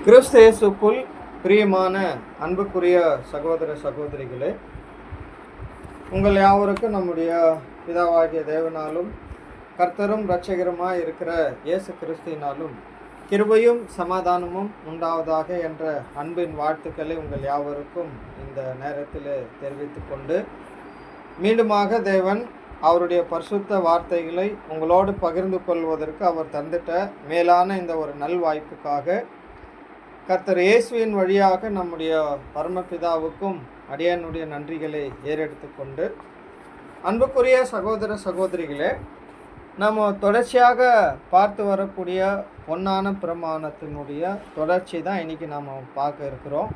கிறிஸ்து இயேசுக்குள் பிரியமான அன்புக்குரிய சகோதர சகோதரிகளே, உங்கள் யாவருக்கும் நம்முடைய பிதாவாகிய தேவனாலும் கர்த்தரும் இரட்சகருமாய் இருக்கிற இயேசு கிறிஸ்துவினாலும் கிருபையும் சமாதானமும் உண்டாவதாக என்ற அன்பின் வாழ்த்துக்களை உங்கள் யாவருக்கும் இந்த நேரத்தில் தெரிவித்துக் கொண்டு, மீண்டுமாக தேவன் அவருடைய பரிசுத்த வார்த்தைகளை உங்களோடு பகிர்ந்து கொள்வதற்கு அவர் தந்துட்ட மேலான இந்த ஒரு நல்வாய்ப்புக்காக கர்த்தர் இயேசுவின் வழியாக நம்முடைய பரமபிதாவுக்கும் அடியானுடைய நன்றிகளை ஏறெடுத்து கொண்டு, அன்புக்குரிய சகோதர சகோதரிகளே, நம்ம தொடர்ச்சியாக பார்த்து வரக்கூடிய பொன்னான பிரமாணத்தினுடைய தொடர்ச்சி தான் இன்றைக்கி நாம் பார்க்க இருக்கிறோம்.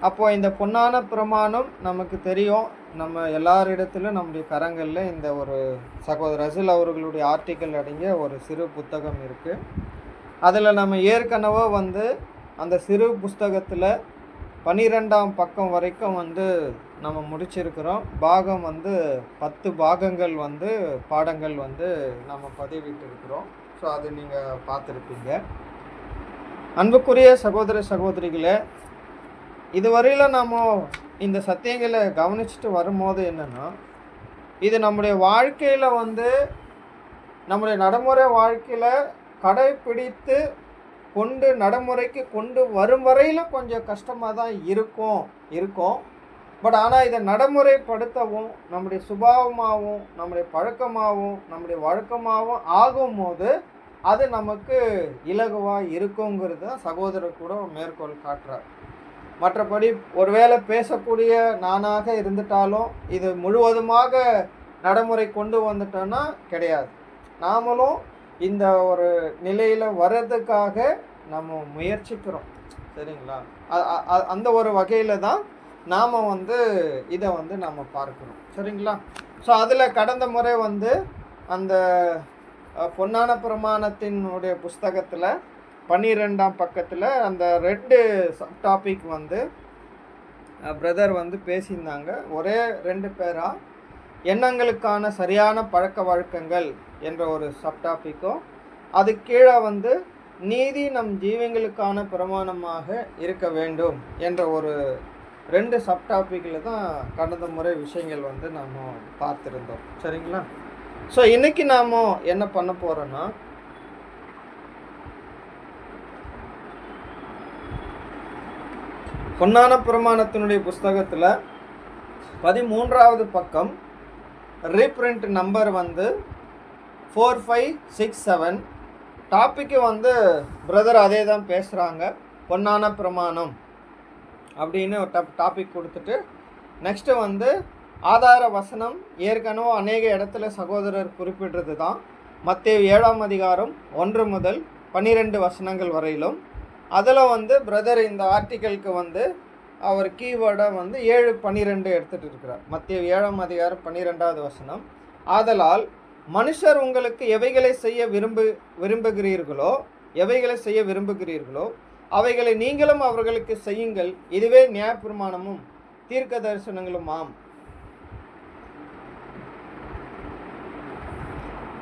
அப்போது இந்த பொன்னான பிரமாணம் நமக்கு தெரியும், நம்ம எல்லாரிடத்திலும் நம்முடைய கரங்களில் இந்த ஒரு சகோதரர் ரசில் அவர்களுடைய ஆர்டிக்கல் அடங்கிய ஒரு சிறு புத்தகம் இருக்குது. அதில் நம்ம ஏற்கனவே அந்த சிறு புஸ்தகத்தில் 12ஆம் பக்கம் வரைக்கும் நம்ம முடிச்சிருக்கிறோம். பாகம் 10 பாகங்கள் பாடங்கள் நம்ம பதிவிட்டு இருக்கிறோம். ஸோ அது நீங்கள் பார்த்துருப்பீங்க. அன்புக்குரிய சகோதர சகோதரிகளே, இதுவரையில் நம்ம இந்த சத்தியங்களை கவனிச்சுட்டு வரும்போது என்னென்னா, இது நம்முடைய வாழ்க்கையில் நம்முடைய நடைமுறை வாழ்க்கையில் கடைப்பிடித்து நடைமுறைக்கு கொண்டு வரும் வரையில் கொஞ்சம் கஷ்டமாக தான் இருக்கும். பட் ஆனால் இதை நடைமுறைப்படுத்தவும் நம்முடைய சுபாவமாகவும் நம்முடைய பழக்கமாகவும் நம்முடைய வழக்கமாகவும் ஆகும்போது அது நமக்கு இலகுவாக இருக்குங்கிறது தான் சகோதரர் கூட மேற்கோள் காட்டுறார். மற்றபடி ஒருவேளை பேசக்கூடிய நானாக இருந்துட்டாலும் இது முழுவதுமாக நடைமுறை கொண்டு வந்துட்டோன்னா கிடையாது. நாமளும் இந்த ஒரு நிலையில் வர்றதுக்காக நம்ம முயற்சிக்கிறோம், சரிங்களா? அந்த ஒரு வகையில் தான் நாம் இதை நம்ம பார்க்குறோம், சரிங்களா? ஸோ அதில் கடந்த முறை அந்த பொன்னான பிரமாணத்தினுடைய புஸ்தகத்தில் 12ஆம் பக்கத்தில் அந்த 2 டாபிக் பிரதர் பேசியிருந்தாங்க. ஒரே 2 பேராக எண்ணங்களுக்கான சரியான பழக்க வழக்கங்கள் என்ற ஒரு சப்டாபிக்கும், அது கீழே நீதி நம் ஜீவங்களுக்கான பிரமாணமாக இருக்க வேண்டும் என்ற ஒரு 2 சப்டாபிக்கில் தான் கடந்த முறை விஷயங்கள் நம்ம பார்த்துருந்தோம், சரிங்களா? ஸோ இன்றைக்கி நாம் என்ன பண்ண போகிறோன்னா, பொன்னான பிரமாணத்தினுடைய புஸ்தகத்தில் 13ஆவது பக்கம் ரீப்ரிண்ட் நம்பர் 4567 டாப்பிக்கு பிரதர் அதே தான் பேசுகிறாங்க. பொன்னான பிரமாணம் அப்படின்னு ஒரு டாபிக் கொடுத்துட்டு நெக்ஸ்ட்டு ஆதார வசனம் ஏற்கனவே அநேக இடத்துல சகோதரர் குறிப்பிடுறது தான். மத்தேயு 7ஆம் அதிகாரம் 1 முதல் 12 வசனங்கள் வரையிலும். அதில் பிரதர் இந்த ஆர்டிக்கலுக்கு அவர் கீவேர்டை 7:12 எடுத்துகிட்டு இருக்கிறார். மத்தேயு 7ஆம் அதிகாரம் 12வது வசனம், ஆதலால் மனுஷர் உங்களுக்கு எவைகளை செய்ய விரும்புகிறீர்களோ அவைகளை நீங்களும் அவர்களுக்கு செய்யுங்கள், இதுவே நியாயப்பிரமாணமும் தீர்க்க தரிசனங்களுமாம்.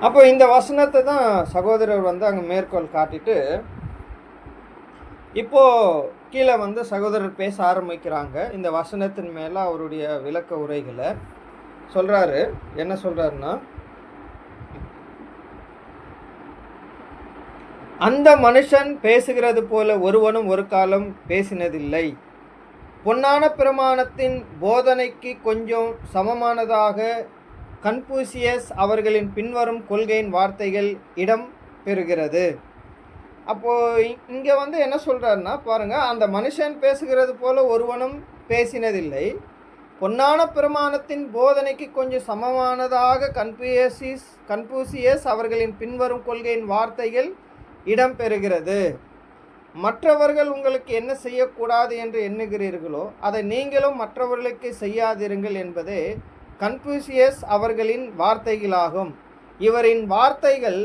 அப்போ இந்த வசனத்தை தான் சகோதரர் அங்கே மேற்கோள் காட்டிட்டு இப்போது கீழே சகோதரர் பேச ஆரம்பிக்கிறாங்க. இந்த வசனத்தின் மேலே அவருடைய விளக்க உரைகளை சொல்கிறாரு. என்ன சொல்கிறாருன்னா, அந்த மனுஷன் பேசுகிறது போல ஒருவனும் ஒரு காலம் பேசினதில்லை. பொன்னான பிரமாணத்தின் போதனைக்கு கொஞ்சம் சமமானதாக கன்பூசியஸ் அவர்களின் பின்வரும் கொள்கையின் வார்த்தைகள் இடம் பெறுகிறது. அப்போது இங்கே என்ன சொல்கிறாருன்னா பாருங்கள், அந்த மனுஷன் பேசுகிறது போல ஒருவனும் பேசினதில்லை. பொன்னான பிரமாணத்தின் போதனைக்கு கொஞ்சம் சமமானதாக கன்பூசியஸ் அவர்களின் பின்வரும் கொள்கையின் வார்த்தைகள் இடம் பெறுகிறது. மற்றவர்கள் உங்களுக்கு என்ன செய்யக்கூடாது என்று எண்ணுகிறீர்களோ அதை நீங்களும் மற்றவர்களுக்கு செய்யாதிருங்கள் என்பதே கன்பூசியஸ் அவர்களின் வார்த்தைகளாகும். இவரின் வார்த்தைகள்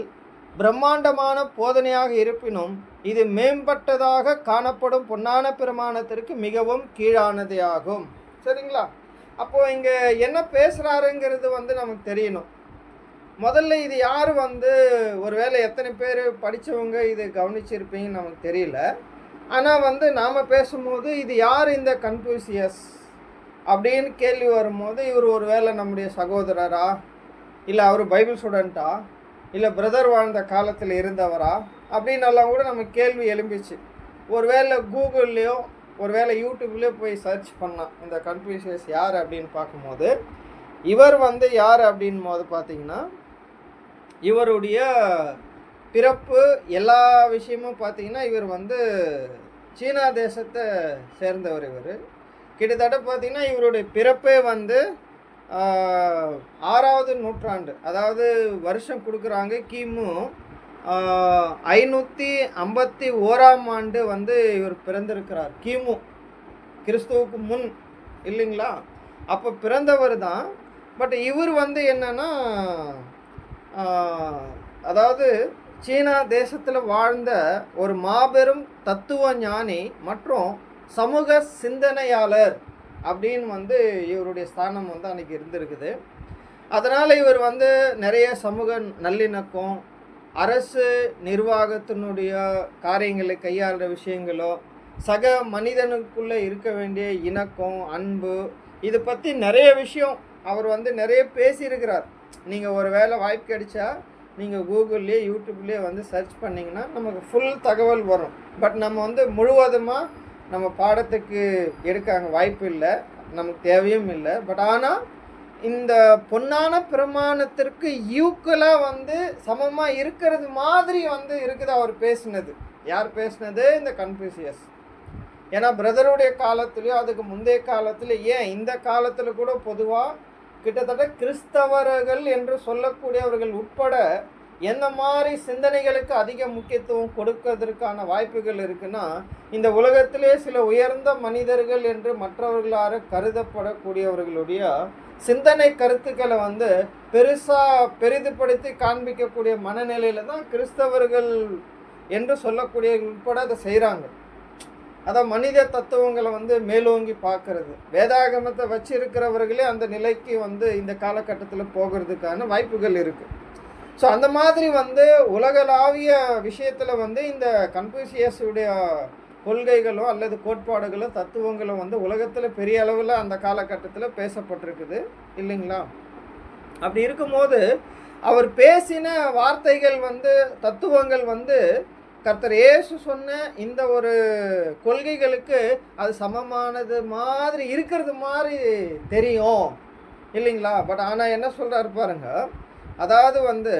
பிரம்மாண்டமான போதனையாக இருப்பினும் இது மேம்பட்டதாக காணப்படும் பொன்னான பிரமாணத்திற்கு மிகவும் கீழானதே ஆகும், சரிங்களா? அப்போது இங்கே என்ன பேசுகிறாருங்கிறது நமக்கு தெரியணும். முதல்ல இது யார் ஒருவேளை எத்தனை பேர் படித்தவங்க இது கவனிச்சிருப்பீங்கன்னு நமக்கு தெரியல. ஆனால் வந்து நாம் பேசும்போது இது யார் இந்த கன்ஃபூசியஸ் அப்படின்னு கேள்வி வரும்போது இவர் ஒரு வேளை நம்முடைய சகோதரரா, இல்லை அவர் பைபிள் ஸ்டூடெண்ட்டா, இல்லை பிரதர் வாழ்ந்த காலத்தில் இருந்தவரா அப்படின்னெல்லாம் கூட நம்ம கேள்வி எழும்பிச்சு. ஒரு வேளை கூகுள்லேயோ ஒரு வேளை யூடியூப்லேயோ போய் சர்ச் பண்ணால் இந்த கன்ஃபூசியஸ் யார் அப்படின்னு பார்க்கும்போது இவர் வந்து யார் அப்படின் போது பார்த்திங்கன்னா இவருடைய பிறப்பு எல்லா விஷயமும் பார்த்திங்கன்னா இவர் வந்து சீனா தேசத்தை சேர்ந்தவர். இவர் கிட்டத்தட்ட பார்த்திங்கன்னா இவருடைய பிறப்பே வந்து 6வது நூற்றாண்டு, அதாவது வருஷம் கொடுக்குறாங்க கிமு 551ஆம் ஆண்டு வந்து இவர் பிறந்திருக்கிறார். கிமு கிறிஸ்துவுக்கு முன் இல்லைங்களா? அப்போ பிறந்தவர் தான். பட் இவர் வந்து என்னன்னா அதாவது சீனா தேசத்தில் வாழ்ந்த ஒரு மாபெரும் தத்துவ ஞானி மற்றும் சமூக சிந்தனையாளர் அப்படின்னு வந்து இவருடைய ஸ்தானம் வந்து அன்றைக்கி இருந்திருக்குது. அதனால் இவர் வந்து நிறைய சமூக நல்லிணக்கம், அரசு நிர்வாகத்தினுடைய காரியங்களை கையாளுற விஷயங்களோ, சக மனிதனுக்குள்ளே இருக்க வேண்டிய இணக்கம், அன்பு, இதை பற்றி நிறைய விஷயம் அவர் வந்து நிறைய பேசியிருக்கிறார். நீங்கள் ஒரு வேளை வாய்ப்பு கிடைச்சா நீங்கள் கூகுள்லேயே யூடியூப்லேயே வந்து சர்ச் பண்ணிங்கன்னா நமக்கு ஃபுல் தகவல் வரும். பட் நம்ம வந்து முழுவதுமாக நம்ம பாடத்துக்கு எடுக்க வாய்ப்பு இல்லை, நமக்கு தேவையும் இல்லை. பட் ஆனால் இந்த பொன்னான பிரமாணத்திற்கு ஈக்குவலாக வந்து சமமாக இருக்கிறது மாதிரி வந்து இருக்குது அவர் பேசினது. யார் பேசினது? இந்த கன்ஃபூசியஸ். ஏன்னா பிரதருடைய காலத்துலேயோ அதுக்கு முந்தைய காலத்தில், ஏன் இந்த காலத்தில் கூட பொதுவாக கிட்டத்தட்ட கிறிஸ்தவர்கள் என்று சொல்லக்கூடியவர்கள் உட்பட என்ன மாதிரி சிந்தனைகளுக்கு அதிக முக்கியத்துவம் கொடுக்கறதற்கான வாய்ப்புகள் இருக்குன்னா, இந்த உலகத்திலே சில உயர்ந்த மனிதர்கள் என்று மற்றவர்களாக கருதப்படக்கூடியவர்களுடைய சிந்தனை கருத்துக்களை வந்து பெரிதுபடுத்தி காண்பிக்கக்கூடிய மனநிலையில் தான் கிறிஸ்தவர்கள் என்று சொல்லக்கூடிய உட்பட அதை செய்கிறாங்க. அதான் மனித தத்துவங்களை வந்து மேலோங்கி பார்க்கறது. வேதாகமத்தை வச்சிருக்கிறவர்களே அந்த நிலைக்கு வந்து இந்த காலகட்டத்தில் போகிறதுக்கான வாய்ப்புகள் இருக்குது. ஸோ அந்த மாதிரி வந்து உலகளாவிய விஷயத்தில் வந்து இந்த கன்ஃபூசியஸுடைய கொள்கைகளோ அல்லது கோட்பாடுகளோ தத்துவங்களோ வந்து உலகத்தில் பெரிய அளவில் அந்த காலகட்டத்தில் பேசப்பட்டிருக்குது இல்லைங்களா? அப்படி இருக்கும்போது அவர் பேசின வார்த்தைகள் வந்து தத்துவங்கள் வந்து கர்த்தர் இயேசு சொன்ன இந்த ஒரு கொள்கைகளுக்கு அது சமமானது மாதிரி இருக்கிறது மாதிரி தெரியும் இல்லைங்களா? பட் ஆனால் என்ன சொல்கிறாரு பாருங்க, அதாவது வந்து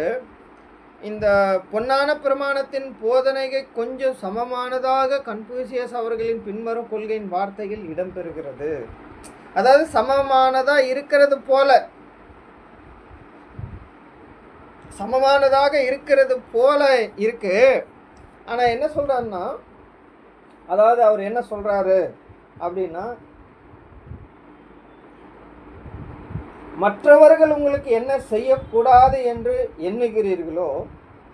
இந்த பொன்னான பிரமாணத்தின் போதனைக்கு கொஞ்சம் சமமானதாக கன்ஃபூசியஸ் அவர்களின் பின்வரும் கொள்கையின் வார்த்தைகள் இடம்பெறுகிறது. அதாவது சமமானதாக இருக்கிறது போல, சமமானதாக இருக்கிறது போல இருக்கு. ஆனால் என்ன சொல்கிறாருன்னா, அதாவது அவர் என்ன சொல்கிறாரு அப்படின்னா, மற்றவர்கள் உங்களுக்கு என்ன செய்யக்கூடாது என்று எண்ணுகிறீர்களோ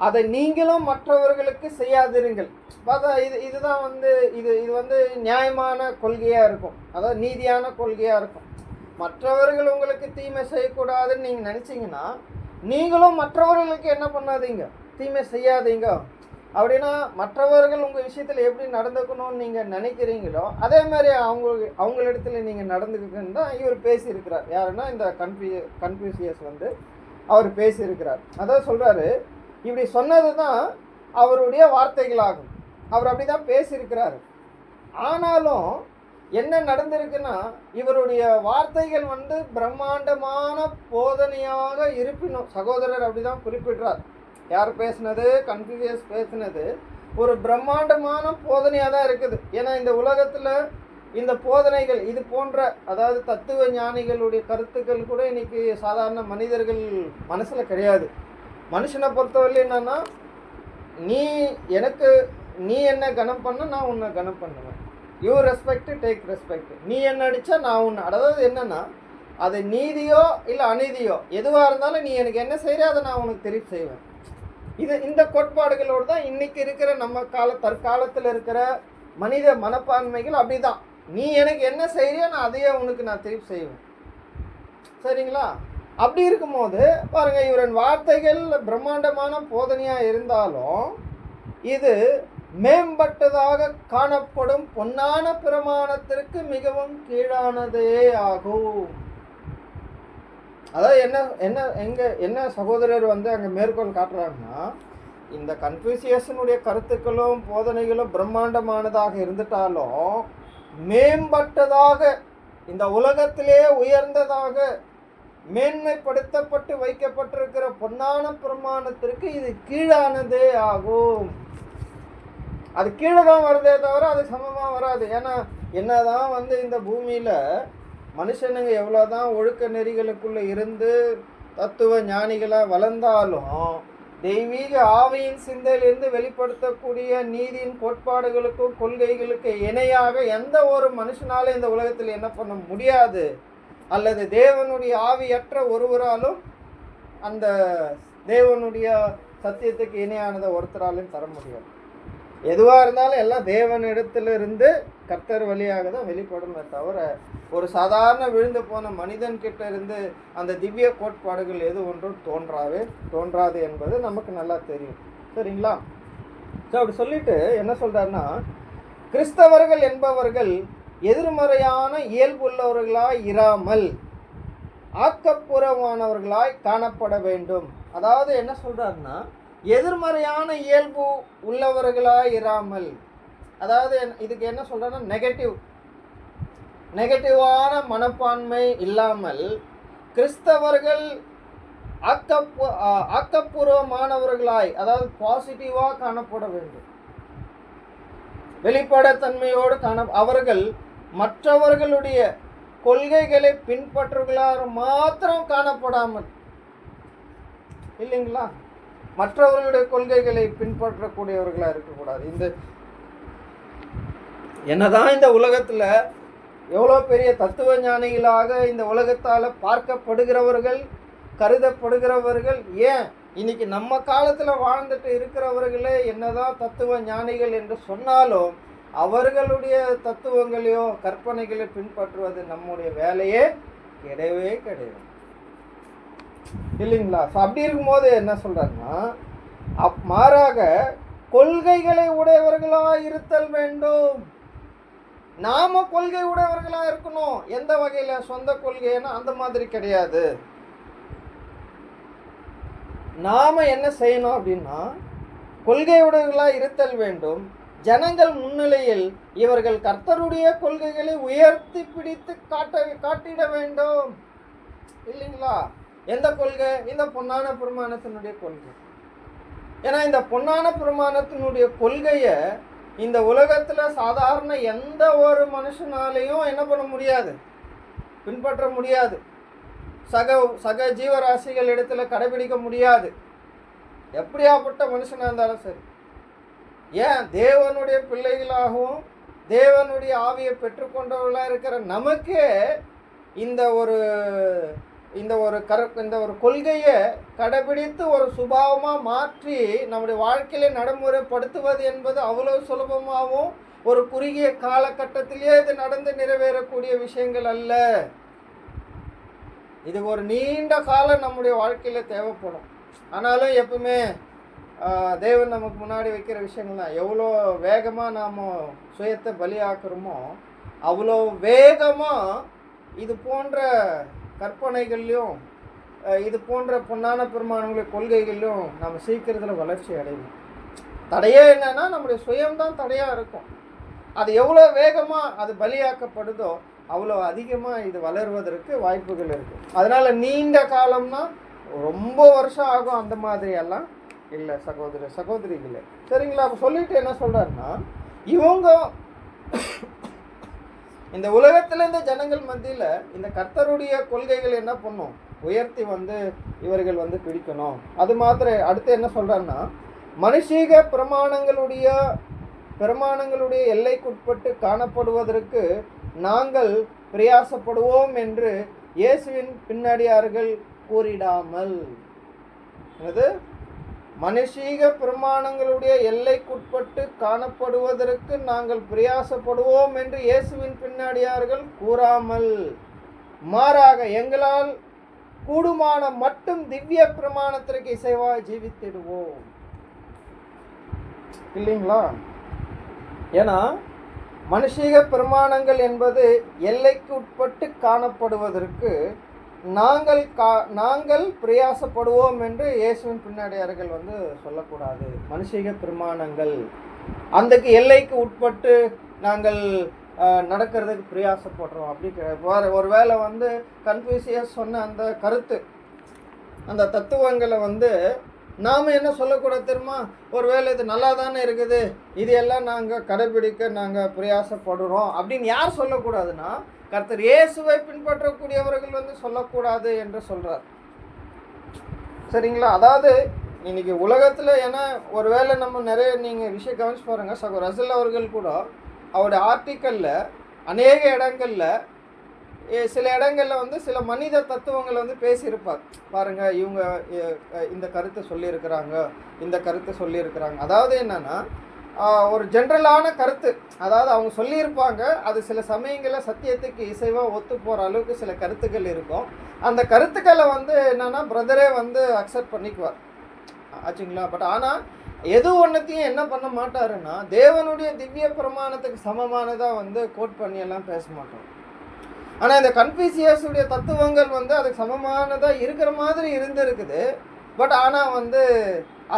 அதை நீங்களும் மற்றவர்களுக்கு செய்யாதிருங்கள். பார்த்தா இதுதான் வந்து இது வந்து நியாயமான கொள்கையாக இருக்கும், அதாவது நீதியான கொள்கையாக இருக்கும். மற்றவர்கள் உங்களுக்கு தீமை செய்யக்கூடாதுன்னு நீங்கள் நினச்சிங்கன்னா நீங்களும் மற்றவர்களுக்கு என்ன பண்ணாதீங்க, தீமை செய்யாதீங்க. அப்படின்னா மற்றவர்கள் உங்கள் விஷயத்தில் எப்படி நடந்துக்கணும்னு நீங்கள் நினைக்கிறீங்களோ அதே மாதிரி அவங்களிடத்துல நீங்கள் நடந்துக்குன்னு தான் இவர் பேசியிருக்கிறார். யாருன்னா இந்த கன்ஃபூசியஸ் வந்து அவர் பேசியிருக்கிறார். அதான் சொல்கிறாரு, இப்படி சொன்னது தான் அவருடைய வார்த்தைகளாகும். அவர் அப்படி தான் பேசியிருக்கிறாரு. ஆனாலும் என்ன நடந்திருக்குன்னா, இவருடைய வார்த்தைகள் வந்து பிரம்மாண்டமான போதனையாக இருப்பினும், சகோதரர் அப்படி தான் குறிப்பிடுறார். யார் பேசுனது? கன்ஃபூசியஸ் பேசுனது ஒரு பிரம்மாண்டமான போதனையாக தான் இருக்குது. ஏன்னா இந்த உலகத்தில் இந்த போதனைகள் இது போன்ற, அதாவது தத்துவ ஞானிகளுடைய கருத்துக்கள் கூட இன்றைக்கி சாதாரண மனிதர்கள் மனசில் கிடையாது. மனுஷனை பொறுத்தவரை என்னன்னா, நீ என்ன கனம் பண்ண, நான் உன்னை கனம் பண்ணுவேன். You respect take respect. நீ என்ன அடித்தா நான் உன்னை, அதாவது என்னென்னா அது நீதியோ இல்லை அநீதியோ எதுவாக இருந்தாலும் நீ எனக்கு என்ன செய்கிற அதை நான் உனக்கு திருப்பி செய்வேன். இந்த கோட்பாடுகளோடு தான் இன்றைக்கி இருக்கிற நம்ம தற்காலத்தில் இருக்கிற மனித மனப்பான்மைகள் அப்படி தான். நீ எனக்கு என்ன செய்கிறியோ நான் அதையே உனக்கு நான் திருப்பி செய்வேன். சரிங்களா? அப்படி இருக்கும்போது பாருங்கள், இவரின் வார்த்தைகள் பிரம்மாண்டமான போதனையாக இருந்தாலும் இது மேம்பட்டதாக காணப்படும் பொன்னான பிரமாணத்திற்கு மிகவும் கீழானதே ஆகும். அதாவது என்ன சகோதரர் அங்க மேற்கோள் காட்டுறாங்கன்னா, இந்த கன்ஃபியூசியஸனுடைய கருத்துக்களும் போதனைகளும் பிரம்மாண்டமானதாக இருந்துட்டாலும் மேம்பட்டதாக, இந்த உலகத்திலே உயர்ந்ததாக மேன்மைப்படுத்தப்பட்டு வைக்கப்பட்டிருக்கிற பொன்னான பிரமாணத்திற்கு இது கீழானதே ஆகும். அது கீழே தான் வருதே தவிர அது சமமா வராது. ஏன்னா என்னதான் இந்த பூமியில மனுஷனுங்க எவ்வளோதான் ஒழுக்க நெறிகளுக்குள்ள இருந்து தத்துவ ஞானிகளா வளர்ந்தாலும் தெய்வீக ஆவியின் சிந்தையிலிருந்து வெளிப்படுத்தக்கூடிய நீதியின் கோட்பாடுகளுக்கும் கொள்கைகளுக்கு இணையாக எந்த ஒரு மனுஷனாலும் இந்த உலகத்தில் என்ன பண்ண முடியாது. அல்லது தேவனுடைய ஆவியற்ற ஒருவராலும் அந்த தேவனுடைய சத்தியத்துக்கு இணையானதை ஒருத்தராலும் தர முடியாது. எதுவாக இருந்தாலும் எல்லாம் தேவனிடத்திலிருந்து கர்த்தர் வழியாக தான் வெளிப்படுமே தவிர ஒரு சாதாரண விழுந்து போன மனிதன் கிட்ட இருந்து அந்த திவ்ய கோட்பாடுகள் எது ஒன்றும் தோன்றாது என்பது நமக்கு நல்லா தெரியும். சரிங்களா? ஸோ அப்படி சொல்லிட்டு என்ன சொல்றாருன்னா, கிறிஸ்தவர்கள் என்பவர்கள் எதிர்மறையான இயல்புள்ளவர்களாய் இராமல் ஆக்கப்பூர்வமானவர்களாய் காணப்பட வேண்டும். அதாவது என்ன சொல்றாருன்னா, எதிர்மறையான இயல்பு உள்ளவர்களாய் இராமல், அதாவது இதுக்கு என்ன சொல்றாருன்னா நெகட்டிவான மனப்பான்மை இல்லாமல் கிறிஸ்தவர்கள் ஆக்கப்பூர்வமானவர்களாய், அதாவது பாசிட்டிவாக காணப்பட வேண்டும். வெளிப்படைத்தன்மையோடு அவர்கள் மற்றவர்களுடைய கொள்கைகளை பின்பற்றுகளாக மாத்திரம் காணப்படாமல், இல்லைங்களா, மற்றவர்களுடைய கொள்கைகளை பின்பற்றக்கூடியவர்களாக இருக்கக்கூடாது. என்னதான் இந்த உலகத்துல எவ்வளோ பெரிய தத்துவ ஞானிகளாக இந்த உலகத்தால் பார்க்கப்படுகிறவர்கள், கருதப்படுகிறவர்கள், ஏன் இன்னைக்கு நம்ம காலத்தில் வாழ்ந்துட்டு இருக்கிறவர்களே என்னதான் தத்துவ ஞானிகள் என்று சொன்னாலும் அவர்களுடைய தத்துவங்களையோ கற்பனைகளை பின்பற்றுவது நம்முடைய வேலையே கிடையவே கிடையாது, இல்லைங்களா? அப்படி இருக்கும்போது என்ன சொல்றாருன்னா, மாறாக கொள்கைகளை உடையவர்களாக இருத்தல் வேண்டும். நாம கொள்கை உடையவர்களா இருக்கணும். எந்த வகையில? சொந்த கொள்கைன்னா அந்த மாதிரி கிடையாது. நாம என்ன செய்யணும் அப்படின்னா, கொள்கை உடையவர்களா இருத்தல் வேண்டும். ஜனங்கள் முன்னிலையில் இவர்கள் கர்த்தருடைய கொள்கைகளை உயர்த்தி பிடித்து காட்டிட வேண்டும், இல்லைங்களா? எந்த கொள்கை? இந்த பொன்னான பிரமாணத்தினுடைய கொள்கை. ஏன்னா இந்த பொன்னான பிரமாணத்தினுடைய கொள்கையை இந்த உலகத்துல சாதாரண எந்த ஒரு மனுஷனாலையும் என்ன பண்ண முடியாது, பின்பற்ற முடியாது. சக ஜீவராசிகள் இடத்துல கடைபிடிக்க முடியாது, எப்படியாப்பட்ட மனுஷனா இருந்தாலும் சரி. ஏன் தேவனுடைய பிள்ளைகளாகவும் தேவனுடைய ஆவியை பெற்றுக்கொண்டவர்களாக இருக்கிற நமக்கே இந்த ஒரு கொள்கையை கடைபிடித்து ஒரு சுபாவமாக மாற்றி நம்முடைய வாழ்க்கையில நடைமுறைப்படுத்துவது என்பது அவ்வளோ சுலபமாகவும் ஒரு குறுகிய காலகட்டத்திலேயே இது நடந்து நிறைவேறக்கூடிய விஷயங்கள் அல்ல. இது ஒரு நீண்ட காலம் நம்முடைய வாழ்க்கையில தேவைப்படும். ஆனாலும் எப்பவுமே தேவன் நமக்கு முன்னாடி வைக்கிற விஷயங்கள் தான். எவ்வளோ வேகமாக நாம் சுயத்தை பலியாக்குறோமோ அவ்வளோ வேகமாக இது போன்ற கற்பனைகள்லையும் இது போன்ற பொன்னான பிரமாணங்களுடைய கொள்கைகள்லையும் நம்ம சீக்கிரத்தில் வளர்ச்சி அடையணும். தடையே என்னன்னா நம்முடைய சுயம்தான் தடையாக இருக்கும். அது எவ்வளோ வேகமாக அது பலியாக்கப்படுதோ அவ்வளோ அதிகமாக இது வளருவதற்கு வாய்ப்புகள் இருக்குது. அதனால் நீண்ட காலம்னா ரொம்ப வருஷம் ஆகும், அந்த மாதிரியெல்லாம் இல்லை சகோதரிகளே. சரிங்களா? அப்போ சொல்லிட்டு என்ன சொல்கிறாருன்னா, இவங்க இந்த உலகத்தில் இந்த ஜனங்கள் மத்தியில் இந்த கர்த்தருடைய கொள்கைகள் என்ன பண்ணும், உயர்த்தி இவர்கள் பிடிக்கணும். அது மாத்திரம் அடுத்து என்ன சொல்கிறாருன்னா, மனுஷீக பிரமாணங்களுடைய எல்லைக்குட்பட்டு காணப்படுவதற்கு நாங்கள் பிரயாசப்படுவோம் என்று இயேசுவின் பின்னடியார்கள் கூறிடாமல், மனுஷீக பிரமாணங்களுடைய எல்லைக்குட்பட்டு காணப்படுவதற்கு நாங்கள் பிரயாசப்படுவோம் என்று இயேசுவின் பின்னடியார்கள் கூறாமல், மாறாக எங்களால் கூடுமான மட்டும் திவ்ய பிரமாணத்திற்கு இசைவாய் ஜீவித்திடுவோம். இல்லைங்களா? ஏன்னா மனுஷீக பிரமாணங்கள் என்பது எல்லைக்கு உட்பட்டு காணப்படுவதற்கு நாங்கள் பிரயாசப்படுவோம் என்று இயேசுவின் பின்னாடியார்கள் சொல்லக்கூடாது. மனுஷீக பிரமாணங்கள் அந்தக்கு எல்லைக்கு உட்பட்டு நாங்கள் நடக்கிறதுக்கு பிரயாசப்படுறோம் அப்படி கிடையாது. ஒருவேளை கன்ஃபியூசியஸ் சொன்ன அந்த கருத்து, அந்த தத்துவங்களை நாம் என்ன சொல்லக்கூடாது தெரியுமா? ஒருவேளை இது நல்லா தானே இருக்குது, இது எல்லாம் நாங்கள் கடைபிடிக்க நாங்கள் பிரயாசப்படுறோம் அப்படின்னு யார் சொல்லக்கூடாதுன்னா, கர்த்தர் இயேசுவை பின்பற்றக்கூடியவர்கள் சொல்லக்கூடாது என்று சொல்கிறார். சரிங்களா? அதாவது இன்னைக்கு உலகத்தில், ஏன்னா ஒருவேளை நம்ம நிறைய நீங்கள் விஷயம் கவனிச்சு பாருங்க, சகோ ரசல் அவர்கள் கூட அவருடைய ஆர்டிக்கலில் அநேக இடங்களில் சில இடங்களில் சில மனித தத்துவங்களை பேசியிருப்பார். பாருங்கள், இவங்க இந்த கருத்தை சொல்லியிருக்கிறாங்க, இந்த கருத்தை சொல்லியிருக்கிறாங்க. அதாவது என்னென்னா, ஒரு ஜென்ரலான கருத்து, அதாவது அவங்க சொல்லியிருப்பாங்க, அது சில சமயங்களில் சத்தியத்துக்கு இசைவாக ஒத்து போகிற அளவுக்கு சில கருத்துக்கள் இருக்கும். அந்த கருத்துக்களை என்னென்னா பிரதரே அக்செப்ட் பண்ணிக்குவார் ஆச்சுங்களா. பட் ஆனால் எது ஒன்றுத்தையும் என்ன பண்ண மாட்டாருன்னா, தேவனுடைய திவ்ய பிரமாணத்துக்கு சமமானதாக கோட் பண்ணியெல்லாம் பேச மாட்டோம். ஆனால் இந்த கன்ஃபியூசியஸுடைய தத்துவங்கள் அதுக்கு சமமானதாக இருக்கிற மாதிரி இருந்திருக்குது. பட் ஆனால்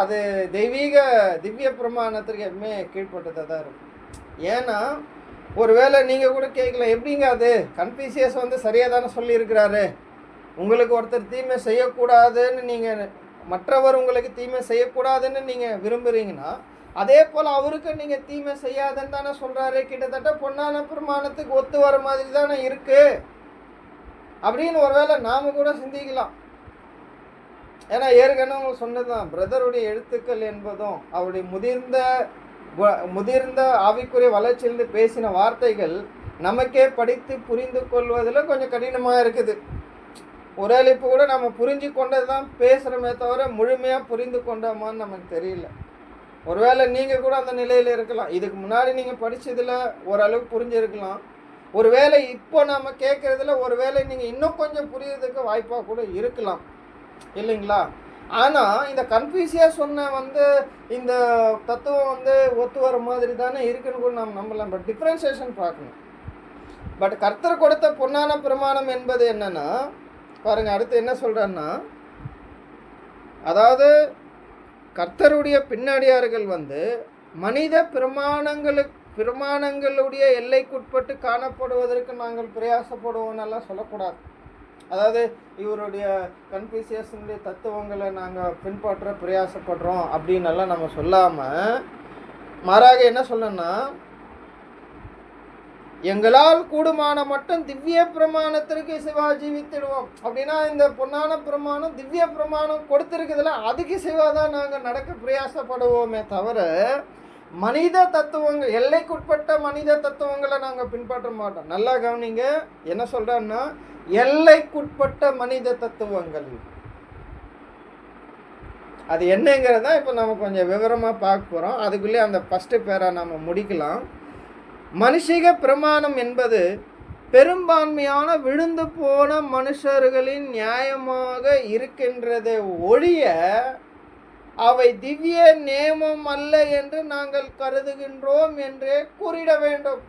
அது திவ்ய பிரமாணத்திற்கு எப்பவுமே கீழ்பட்டதாக தான் இருக்கும். ஏன்னா ஒருவேளை நீங்கள் கூட கேட்கலாம், எப்படிங்க அது கன்ஃபியூசியஸ் சரியாக தானே சொல்லியிருக்கிறாரு, உங்களுக்கு ஒருத்தர் தீமை செய்யக்கூடாதுன்னு நீங்கள், மற்றவர் உங்களுக்கு தீமை செய்யக்கூடாதுன்னு நீங்கள் விரும்புகிறீங்கன்னா, அதே போல் அவருக்கு நீங்கள் தீமை செய்யாதுன்னு தானே சொல்கிறாரு. கிட்டத்தட்ட பொன்னான பிரமாணத்துக்கு ஒத்து வர மாதிரி தானே இருக்குது அப்படின்னு ஒருவேளை நாம் கூட சிந்திக்கலாம். ஏன்னா ஏற்கனவே உங்களுக்கு சொன்னதுதான், பிரதருடைய எழுத்துக்கள் என்பதும் அவருடைய முதிர்ந்த ஆவிக்குரிய வளர்ச்சியிலிருந்து பேசின வார்த்தைகள் நமக்கே படித்து புரிந்து கொள்வதில் கொஞ்சம் கடினமாக இருக்குது. ஒரே இப்போ கூட நம்ம புரிஞ்சு கொண்டது தான் பேசுகிறோமே தவிர முழுமையாக புரிந்து கொண்டோமான்னு நமக்கு தெரியல. ஒருவேளை நீங்கள் கூட அந்த நிலையில் இருக்கலாம். இதுக்கு முன்னாடி நீங்கள் படித்ததில் ஓரளவுக்கு புரிஞ்சிருக்கலாம். ஒருவேளை இப்போ நம்ம கேட்குறதுல ஒருவேளை நீங்கள் இன்னும் கொஞ்சம் புரியறதுக்கு வாய்ப்பாக கூட இருக்கலாம், இல்லைங்களா? ஆனால் இந்த கன்ஃபியூசியாக சொன்ன இந்த தத்துவம் ஒத்து வர மாதிரி தானே இருக்குன்னு கூட நம்ம நம்பலாம். பட் டிஃப்ரென்சியேஷன் பார்க்கணும். பட் கர்த்தர் கொடுத்த பொன்னான பிரமாணம் என்பது என்னன்னா, பாருங்கள் அடுத்து என்ன சொல்கிறான்னா, அதாவது கர்த்தருடைய பின்னாடியார்கள் மனித பிரமாணங்களுடைய எல்லைக்குட்பட்டு காணப்படுவதற்கு நாங்கள் பிரயாசப்படுவோன்னெல்லாம் சொல்லக்கூடாது. அதாவது இவருடைய கன்ஃபியூசியஸனுடைய தத்துவங்களை நாங்கள் பின்பற்ற பிரயாசப்படுறோம் அப்படின்னெல்லாம் நம்ம சொல்லாமல், மாறாக என்ன சொல்லணும்னா, எங்களால் கூடுமான மட்டும் திவ்ய பிரமாணத்திற்கு சிவா ஜீவித்திடுவோம். அப்படின்னா இந்த பொன்னான பிரமாணம் திவ்ய பிரமாணம் கொடுத்துருக்குதுல, அதுக்கு சிவாதான் நாங்கள் நடக்க பிரயாசப்படுவோமே தவிர மனித தத்துவங்கள், எல்லைக்குட்பட்ட மனித தத்துவங்களை நாங்கள் பின்பற்ற மாட்டோம். நல்லா கவனிங்க, என்ன சொல்கிறேன்னா, எல்லைக்குட்பட்ட மனித தத்துவங்கள் அது என்னங்கிறத இப்போ நம்ம கொஞ்சம் விவரமாக பார்க்க போகிறோம். அதுக்குள்ளே அந்த ஃபஸ்ட்டு பேரை நம்ம முடிக்கலாம். மனுஷிக பிரமாணம் என்பது பெரும்பான்மையான விழுந்து போன மனுஷர்களின் நியாயமாக இருக்கின்றதை ஒழிய அவை திவ்ய நேமம் அல்ல என்று நாங்கள் கருதுகின்றோம் என்றே கூறிட வேண்டும்.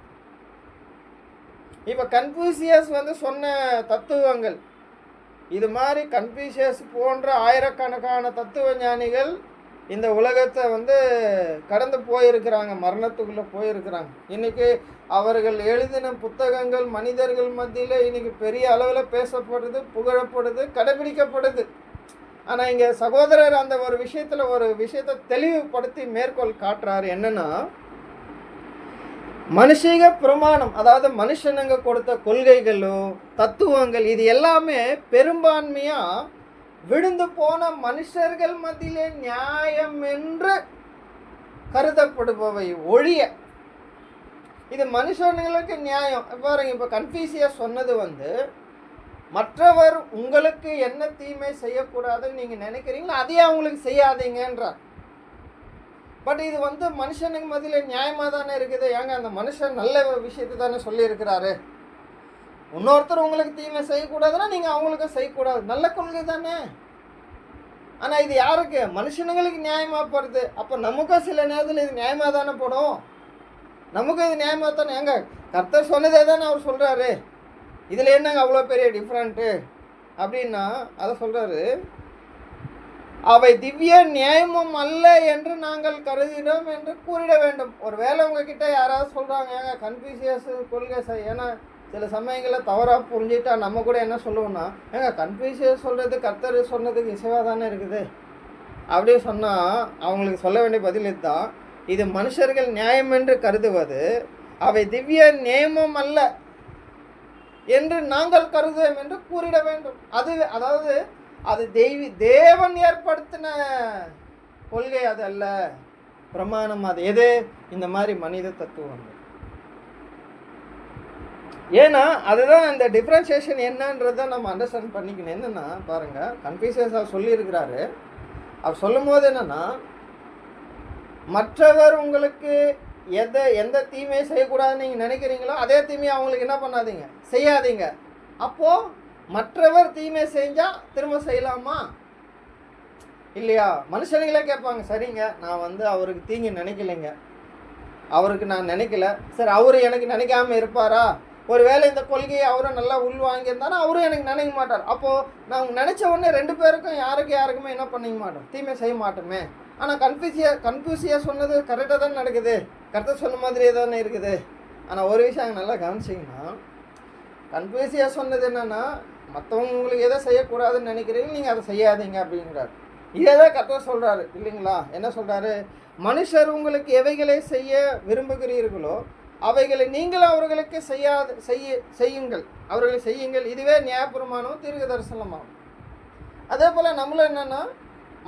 இப்போ கன்ஃபியூசியஸ் சொன்ன தத்துவங்கள், இது மாதிரி கன்ஃபியூசியஸ் போன்ற ஆயிரக்கணக்கான தத்துவ ஞானிகள் இந்த உலகத்தை கடந்து போயிருக்கிறாங்க, மரணத்துக்குள்ளே போயிருக்கிறாங்க. இன்றைக்கி அவர்கள் எழுதின புத்தகங்கள் மனிதர்கள் மத்தியில் இன்றைக்கி பெரிய அளவில் பேசப்படுது, புகழப்படுது, கடைபிடிக்கப்படுது. ஆனால் இங்கே சகோதரர் அந்த ஒரு விஷயத்தை தெளிவுபடுத்தி மேற்கோள் காட்டுறாரு. என்னன்னா, மனுஷீக பிரமாணம், அதாவது மனுஷனுங்க கொடுத்த கொள்கைகளோ தத்துவங்கள், இது எல்லாமே பெரும்பான்மையாக விழுந்து போன மனுஷர்கள் மத்தியிலே நியாயம் என்று கருதப்படுபவை ஒழிய, இது மனுஷர்களுக்கு நியாயம். பாருங்க, இப்போ கன்ஃபியூசியஸ் சொன்னது மற்றவர் உங்களுக்கு என்ன தீமை செய்யக்கூடாதுன்னு நீங்கள் நினைக்கிறீங்களோ அதையே அவங்களுக்கு செய்யாதீங்கன்றார். பட் இது மனுஷனுக்கு மத்தியில் நியாயமாக தானே இருக்குது. ஏங்க, அந்த மனுஷன் நல்ல விஷயத்தை தானே சொல்லியிருக்கிறாரு. இன்னொருத்தர் உங்களுக்கு தீமை செய்யக்கூடாதுன்னா நீங்கள் அவங்களுக்கு செய்யக்கூடாது, நல்ல கொள்கை தானே. ஆனால் இது யாருக்கு? மனுஷனுங்களுக்கு நியாயமாக போகிறது. அப்போ நமக்கும் சில நேரத்தில் இது நியாயமாக தானே போடும். நமக்கு இது நியாயமாக தானே. ஏங்க கர்த்தர் சொன்னதே தானே அவர் சொல்கிறாரு, இதில் என்னங்க அவ்வளோ பெரிய டிஃப்ரெண்ட்டு அப்படின்னா அதை சொல்கிறாரு. அவை திவ்ய நியாயமும் அல்ல என்று நாங்கள் கருதினோம் என்று கூறிட வேண்டும். ஒரு வேளை உங்ககிட்ட யாராவது சொல்கிறாங்க, ஏங்க கன்ஃபியூசியஸ் கொள்கை ஏன்னா சில சமயங்களில் தவறாக புரிஞ்சுட்டா நம்ம கூட என்ன சொல்லுவோம்னா, ஏங்க கன்ஃபியூசியஸ் சொல்கிறது கர்த்தர் சொன்னதுக்கு இசைவாக தானே இருக்குது அப்படி சொன்னால் அவங்களுக்கு சொல்ல வேண்டிய பதில் இதுதான். இது மனுஷர்கள் நியாயம் என்று கருதுவது அவை திவ்ய நியமம் அல்ல என்று நாங்கள் கருதுவோம் என்று கூறிட வேண்டும். அதாவது அது தேவன் ஏற்படுத்தின கொள்கை, அது அல்ல பிரமாணம். அது எது? இந்த மாதிரி மனித தத்துவம். ஏன்னா அதுதான் இந்த டிஃப்ரென்சியேஷன் என்னன்றதை நம்ம அண்டர்ஸ்டாண்ட் பண்ணிக்கணும். என்னென்னா பாருங்கள், கன்ஃபியூசியஸ் அவர் சொல்லியிருக்கிறாரு. அவர் சொல்லும் போது என்னென்னா, மற்றவர் உங்களுக்கு எந்த தீமையை செய்யக்கூடாதுன்னு நீங்கள் நினைக்கிறீங்களோ அதே தீமையை அவங்களுக்கு என்ன பண்ணாதீங்க, செய்யாதீங்க. அப்போது மற்றவர் தீமை செஞ்சால் திரும்ப செய்யலாமா இல்லையா? மனுஷனுங்களே கேட்பாங்க, சரிங்க நான் அவருக்கு தீங்கு நினைக்கலைங்க, அவருக்கு நான் நினைக்கல, சரி அவர் எனக்கு நினைக்காமல் இருப்பாரா? ஒருவேளை இந்த கொள்கையை அவரும் நல்லா உள்வாங்கியிருந்தாலும் அவரும் எனக்கு நினைக்க மாட்டார். அப்போது நான் நினச்ச உடனே ரெண்டு பேருக்கும் யாருக்குமே என்ன பண்ணிக்க மாட்டோம், தீமை செய்ய மாட்டோமே. ஆனால் கன்ஃபியூசியா சொன்னது கரெக்டாக தான் நடக்குது, கரெக்டாக சொன்ன மாதிரியே தானே இருக்குது. ஆனால் ஒரு விஷயம் அங்கே நல்லா கவனிச்சிங்கன்னா, கன்ஃபியூசியா சொன்னது என்னென்னா, மற்றவங்க உங்களுக்கு எதை செய்யக்கூடாதுன்னு நினைக்கிறீங்க நீங்கள் அதை செய்யாதீங்க அப்படிங்கிறார். இதே தான் கரெக்டாக சொல்கிறாரு இல்லைங்களா? என்ன சொல்கிறாரு? மனுஷர் உங்களுக்கு எவைகளை செய்ய விரும்புகிறீர்களோ அவைகளை நீங்கள் அவர்களுக்கு செய்யுங்கள், அவர்களை செய்யுங்கள். இதுவே நியாயப்பிரமாணம், தீர்க்க தரிசனமாகும். அதே போல் நம்மளும் என்னென்னா,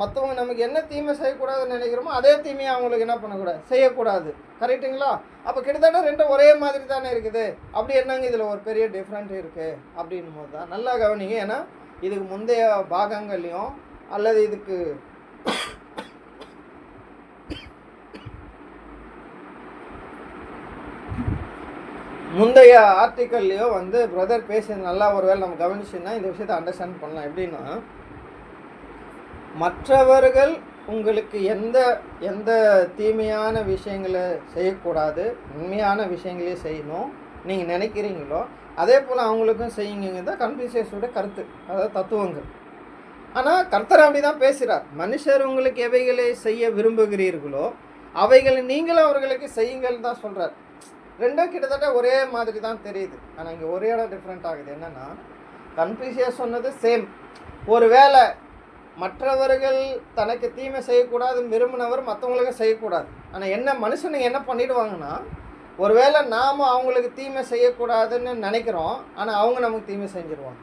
மற்றவங்க நமக்கு என்ன தீமை செய்யக்கூடாதுன்னு நினைக்கிறோமோ அதே தீமையை அவங்களுக்கு என்ன பண்ணக்கூடாது, செய்யக்கூடாது. கரெக்டுங்களா? அப்போ கிட்டத்தட்ட ரெண்டும் ஒரே மாதிரி தானே இருக்குது. அப்படி என்னங்க இதில் ஒரு பெரிய டிஃப்ரெண்ட் இருக்குது அப்படின்னும் போது தான் நல்லா கவனிங்க. ஏன்னா இதுக்கு முந்தைய பாகங்கள்லையும் அல்லது இதுக்கு முந்தைய ஆர்டிக்கல்லையோ பிரதர் பேசுறது நல்லா ஒருவேளை நம்ம கவனிச்சுன்னா இந்த விஷயத்தை அண்டர்ஸ்டாண்ட் பண்ணலாம். எப்படின்னா, மற்றவர்கள் உங்களுக்கு எந்த தீமையான விஷயங்களை செய்யக்கூடாது, உண்மையான விஷயங்களே செய்யணும் நீங்கள் நினைக்கிறீங்களோ அதே போல் அவங்களுக்கும் செய்யுங்க தான் கன்ஃபியூசியஸோட கருத்து, அதாவது தத்துவங்கள். ஆனால் கர்த்தர் அப்படி தான் பேசுகிறார். மனுஷர் உங்களுக்கு எவைகளை செய்ய விரும்புகிறீர்களோ அவைகளை நீங்களும் அவர்களுக்கு செய்யுங்கள் தான் சொல்கிறார். ரெண்டும் கிட்டத்தட்ட ஒரே மாதிரி தான் தெரியுது. ஆனால் இங்கே ஒரே இடம் டிஃப்ரெண்ட் ஆகுது. என்னென்னா, கன்ஃபியூசியஸ் சொன்னது சேம். ஒரு வேளை மற்றவர்கள் தனக்கு தீமை செய்யக்கூடாதுன்னு விரும்பினவர் மற்றவங்களுக்கு செய்யக்கூடாது. ஆனால் என்ன மனுஷனுங்க என்ன பண்ணிடுவாங்கன்னா, ஒருவேளை நாம் அவங்களுக்கு தீமை செய்யக்கூடாதுன்னு நினைக்கிறோம், ஆனால் அவங்க நமக்கு தீமை செஞ்சிருவாங்க.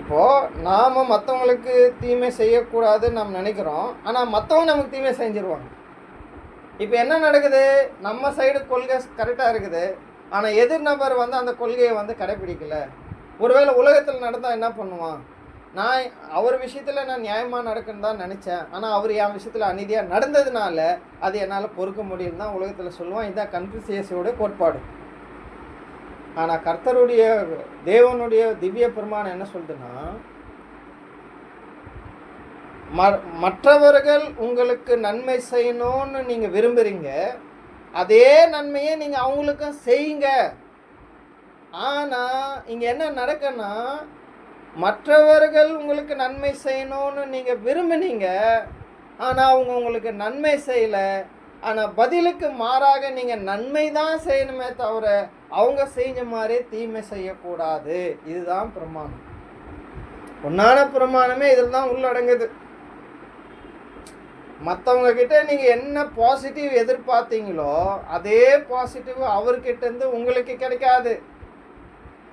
இப்போது நாம் மற்றவங்களுக்கு தீமை செய்யக்கூடாதுன்னு நம்ம நினைக்கிறோம், ஆனால் மற்றவங்க நமக்கு தீமை செஞ்சிருவாங்க. இப்போ என்ன நடக்குது? நம்ம சைடு கொள்கை கரெக்டாக இருக்குது, ஆனால் எதிர் நபர் அந்த கொள்கையை கடைப்பிடிக்கலை. ஒருவேளை உலகத்தில் நடந்தால் என்ன பண்ணுவான், நான் அவர் விஷயத்தில் நான் நியாயமாக நடக்குன்னு தான் நினச்சேன், ஆனால் அவர் என் விஷயத்தில் அநீதியாக நடந்ததுனால அது என்னால் பொறுக்க முடியும் தான் உலகத்தில் சொல்லுவான். இதுதான் கன்ஃபியூசியஸோட கோட்பாடு. ஆனால் கர்த்தருடைய தேவனுடைய திவ்ய பிரமாணம் என்ன சொல்லுதுன்னா, மற்றவர்கள் உங்களுக்கு நன்மை செய்யணும்னு நீங்கள் விரும்புகிறீங்க, அதே நன்மையை நீங்கள் அவங்களுக்கும் செய்யுங்க. ஆனால் இங்கே என்ன நடக்குன்னா, மற்றவர்கள் உங்களுக்கு நன்மை செய்யணும்னு நீங்கள் விரும்பினீங்க, ஆனால் அவங்க உங்களுக்கு நன்மை செய்யலை. ஆனால் பதிலுக்கு மாறாக நீங்கள் நன்மை தான் செய்யணுமே தவிர அவங்க செஞ்ச மாதிரி தீமை செய்யக்கூடாது. இதுதான் பிரமாணம். பொன்னான பிரமாணமே இதில் தான் உள்ளடங்குது. மற்றவங்க கிட்ட நீங்கள் என்ன பாசிட்டிவ் எதிர்பார்த்தீங்களோ அதே பாசிட்டிவ் அவர்கிட்டேருந்து உங்களுக்கு கிடைக்காது.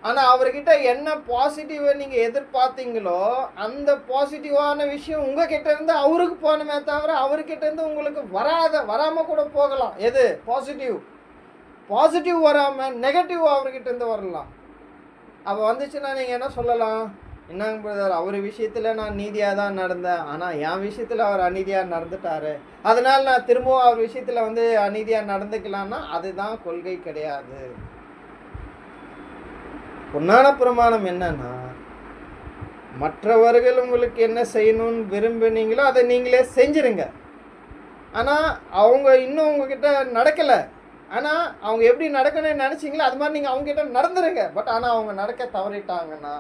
ஆனால் அவர்கிட்ட என்ன பாசிட்டிவை நீங்கள் எதிர்பார்த்தீங்களோ அந்த பாசிட்டிவான விஷயம் உங்கள் கிட்டேருந்து அவருக்கு போகணுமே தவிர அவர்கிட்டேருந்து உங்களுக்கு வராமல் கூட போகலாம். எது பாசிட்டிவ் வராமல் நெகட்டிவ் அவர்கிட்டேருந்து வரலாம். அப்போ வந்துச்சுன்னா நீங்கள் என்ன சொல்லலாம், என்னங்க பிரதர், அவர் விஷயத்தில் நான் நீதியாக தான் நடந்தேன், ஆனால் என் விஷயத்தில் அவர் அநீதியாக நடந்துட்டாரு, அதனால் நான் திரும்பவும் அவர் விஷயத்தில் அநீதியாக நடந்துக்கலான்னா அதுதான் கொள்கை கிடையாது. பொன்னான பிரமாணம் என்னன்னா, மற்றவர்கள் உங்களுக்கு என்ன செய்யணும்னு விரும்பினீங்களோ அதை நீங்களே செஞ்சிருங்க. ஆனால் அவங்க இன்னும் உங்ககிட்ட நடக்கலை. ஆனால் அவங்க எப்படி நடக்கணும்னு நினச்சிங்களோ அது மாதிரி நீங்கள் அவங்ககிட்ட நடந்துருங்க. பட் ஆனால் அவங்க நடக்க தவறிட்டாங்கன்னா,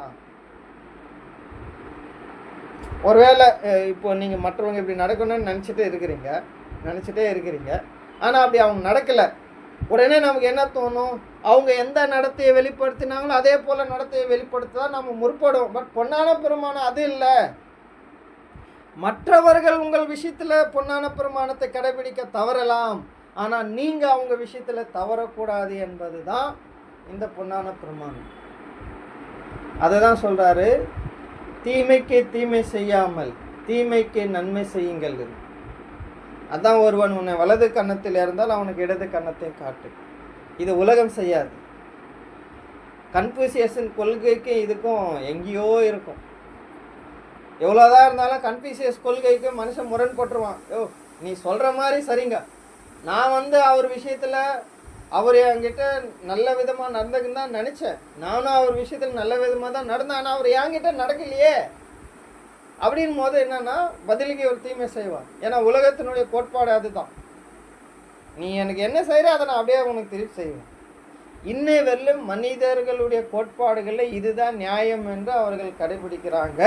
ஒருவேளை இப்போ நீங்கள் மற்றவங்க இப்படி நடக்கணும்னு நினச்சிட்டே இருக்கிறீங்க, ஆனால் அப்படி அவங்க நடக்கலை. உடனே நமக்கு என்ன தோணும்? அவங்க எந்த நடத்தையை வெளிப்படுத்தினாங்களோ அதே போல் நடத்தையை வெளிப்படுத்த தான் நம்ம முற்படுவோம். பட் பொன்னான பிரமாணம் அது இல்லை. மற்றவர்கள் உங்கள் விஷயத்தில் பொன்னான பிரமாணத்தை கடைபிடிக்க தவறலாம், ஆனால் நீங்கள் அவங்க விஷயத்தில் தவறக்கூடாது என்பது தான் இந்த பொன்னான பிரமாணம். அதை தான் சொல்கிறாரு, தீமைக்கு தீமை செய்யாமல் தீமைக்கு நன்மை செய்யுங்கள். அதான் ஒருவன் உன்னை வலது கன்னத்தில் இருந்தால் அவனுக்கு இடது கன்னத்தை காட்டு. இது உலகம் செய்யாது. கன்ஃபூசியஸின் கொள்கைக்கு இதுக்கும் எங்கேயோ இருக்கும். எவ்வளோதான் இருந்தாலும் கன்ஃபூசியஸ் கொள்கைக்கு மனுஷன் முரண்பட்டுருவான். நீ சொல்கிற மாதிரி சரிங்க, நான் அவர் விஷயத்தில் அவர் என்கிட்ட நல்ல விதமாக நடந்துக்குன்னு தான் நினச்சேன், நானும் அவர் விஷயத்தில் நல்ல விதமாக தான் நடந்தேன், ஆனால் அவர் என்கிட்ட நடக்கலையே அப்படின் போது என்னன்னா பதிலுக்கு ஒரு தீமை செய்வான். ஏன்னா உலகத்தினுடைய கோட்பாடு அதுதான். நீ எனக்கு என்ன செய்கிற அதை நான் அப்படியே உனக்கு திருப்பி செய்வேன். இன்னை வெல்லும் மனிதர்களுடைய கோட்பாடுகளில் இதுதான் நியாயம் என்று அவர்கள் கடைபிடிக்கிறாங்க.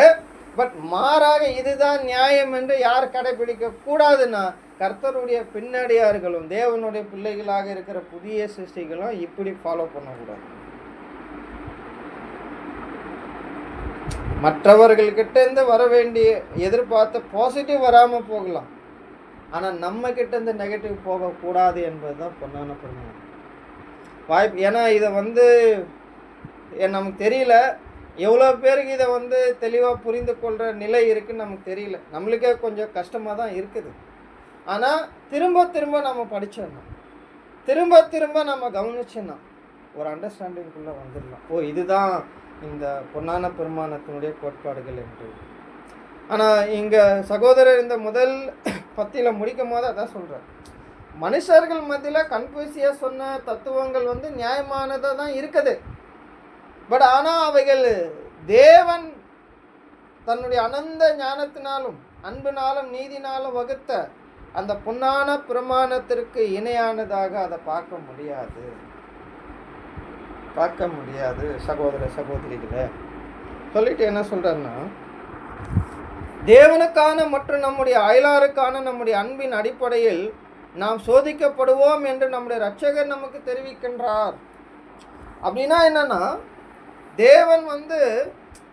பட் மாறாக இதுதான் நியாயம் என்று யார் கடைபிடிக்க கூடாதுன்னா, கர்த்தருடைய பின்னடியார்களும் தேவனுடைய பிள்ளைகளாக இருக்கிற புதிய சிருஷ்டிகளும் இப்படி ஃபாலோ பண்ணக்கூடாது. மற்றவர்கள்கிட்டேருந்து வர வேண்டிய எதிர்பார்த்த பாசிட்டிவ் வராமல் போகலாம், ஆனால் நம்ம கிட்டேருந்து நெகட்டிவ் போகக்கூடாது என்பது தான் பொன்னான பிரமாணம். வாய்ப்பு. ஏன்னா இதை நமக்கு தெரியல, எவ்வளோ பேருக்கு இதை தெளிவாக புரிந்து கொள்கிற நிலை இருக்குதுன்னு நமக்கு தெரியல. நம்மளுக்கே கொஞ்சம் கஷ்டமாக தான் இருக்குது. ஆனால் திரும்ப திரும்ப நம்ம படித்தோன்னா, திரும்ப நம்ம கவனிச்சோன்னா ஒரு அண்டர்ஸ்டாண்டிங்குள்ளே வந்துடலாம். இதுதான் இந்த பொன்னான பிரமாணத்தினுடைய கோட்பாடுகள் என்று. ஆனால் இங்கே சகோதரர் இந்த முதல் பத்தியில் முடிக்கும் போது அதான் சொல்கிறார், மனுஷர்கள் மத்தியில் கன்ஃபூசியஸ் சொன்ன தத்துவங்கள் நியாயமானதாக தான் இருக்குது. பட் ஆனால் அவைகள் தேவன் தன்னுடைய அனந்த ஞானத்தினாலும் அன்பினாலும் நீதினாலும் வகுத்த அந்த பொன்னான பிரமாணத்திற்கு இணையானதாக அதை பார்க்க முடியாது சகோதர சகோதரிகளே. சொல்லிட்டு என்ன சொல்றாருன்னா, தேவனுக்கான மற்றும் நம்முடைய அயலாருக்கான நம்முடைய அன்பின் அடிப்படையில் நாம் சோதிக்கப்படுவோம் என்று நம்முடைய இரட்சகர் நமக்கு தெரிவிக்கின்றார். அப்படின்னா என்னன்னா, தேவன்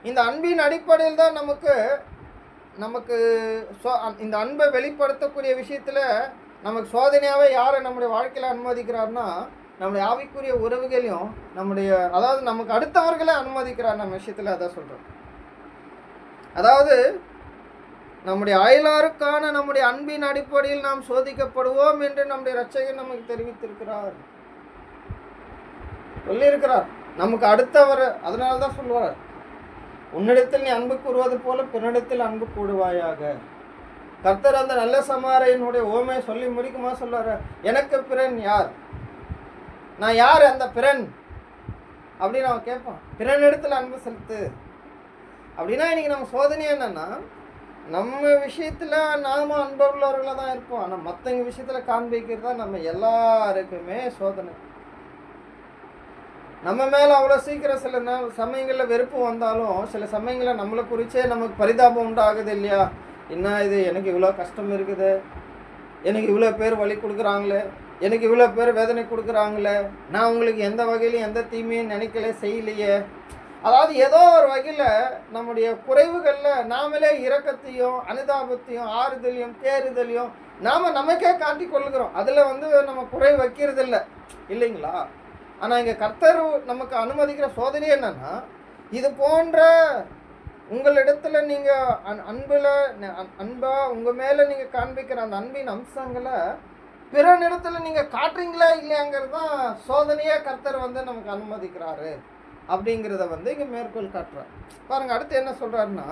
இந்த அன்பின் அடிப்படையில் தான் நமக்கு இந்த அன்பை வெளிப்படுத்தக்கூடிய விஷயத்தில் நமக்கு சோதனையாகவே யாரை நம்முடைய வாழ்க்கையில் அனுமதிக்கிறார்னா, நம்முடைய ஆவிக்குரிய உறவுகளையும் அதாவது நமக்கு அடுத்தவர்களே அனுமதிக்கிறார் நம்ம விஷயத்தில். அதான் சொல்கிறோம். அதாவது நம்முடைய அயலாருக்கான நம்முடைய அன்பின் அடிப்படையில் நாம் சோதிக்கப்படுவோம் என்று நம்முடைய இரட்சகர் நமக்கு தெரிவித்திருக்கிறார், சொல்லியிருக்கிறார். நமக்கு அடுத்தவர் அதனால தான் சொல்லுவார், உன்னிடத்தில் நீ அன்பு கூறுவது போல பின்னிடத்தில் அன்பு கூடுவாயாக. கர்த்தர் அந்த நல்ல சமாரியனுடைய ஓமையை சொல்லி முடிக்குமா சொல்றாரு, எனக்கு பிறன் யார், நான் யார் அந்த பிறன் அப்படின்னு அவன் கேட்பான். பிறனிடத்தில் அன்பு செலுத்து அப்படின்னா, இன்னைக்கு நம்ம சோதனை என்னன்னா, நம்ம விஷயத்துல நாம அன்புள்ளவர்களாக தான் இருப்போம், ஆனால் மற்றவங்க விஷயத்துல காண்பிக்கிறதா நம்ம எல்லாருக்குமே சோதனை. நம்ம மேலே அவ்வளோ சீக்கிரம் சில சமயங்களில் வெறுப்பு வந்தாலும் சில சமயங்களில் நம்மளை குறித்தே நமக்கு பரிதாபம் உண்டாகுது இல்லையா? என்ன இது, எனக்கு இவ்வளோ கஷ்டம் இருக்குது, எனக்கு இவ்வளோ பேர் வலி கொடுக்குறாங்களே, எனக்கு இவ்வளோ பேர் வேதனை கொடுக்குறாங்களே, நான் உங்களுக்கு எந்த வகையிலையும் எந்த தீமையும் நினைக்கல செய்யலையே. அதாவது ஏதோ ஒரு வகையில் நம்முடைய குறைவுகளில் நாமளே இரக்கத்தையும் அனுதாபத்தையும் ஆறுதலையும் தேறுதலையும் நமக்கே காட்டி கொள்ளுகிறோம். அதில் நம்ம குறை வைக்கிறது இல்லைங்களா? ஆனால் இங்கே கர்த்தர் நமக்கு அனுமதிக்கிற சோதனை என்னன்னா, இது போன்ற உங்களிடத்துல நீங்கள் அன்பாக உங்கள் மேலே நீங்கள் காண்பிக்கிற அந்த அன்பின் அம்சங்களை பிறனிடத்துல நீங்கள் காட்டுறீங்களா இல்லையாங்கிறது தான் சோதனையாக கர்த்தர் நமக்கு அனுமதிக்கிறாரு அப்படிங்கிறத இங்கே மேற்கோள் காட்டுறார். பாருங்க, அடுத்து என்ன சொல்கிறாருன்னா,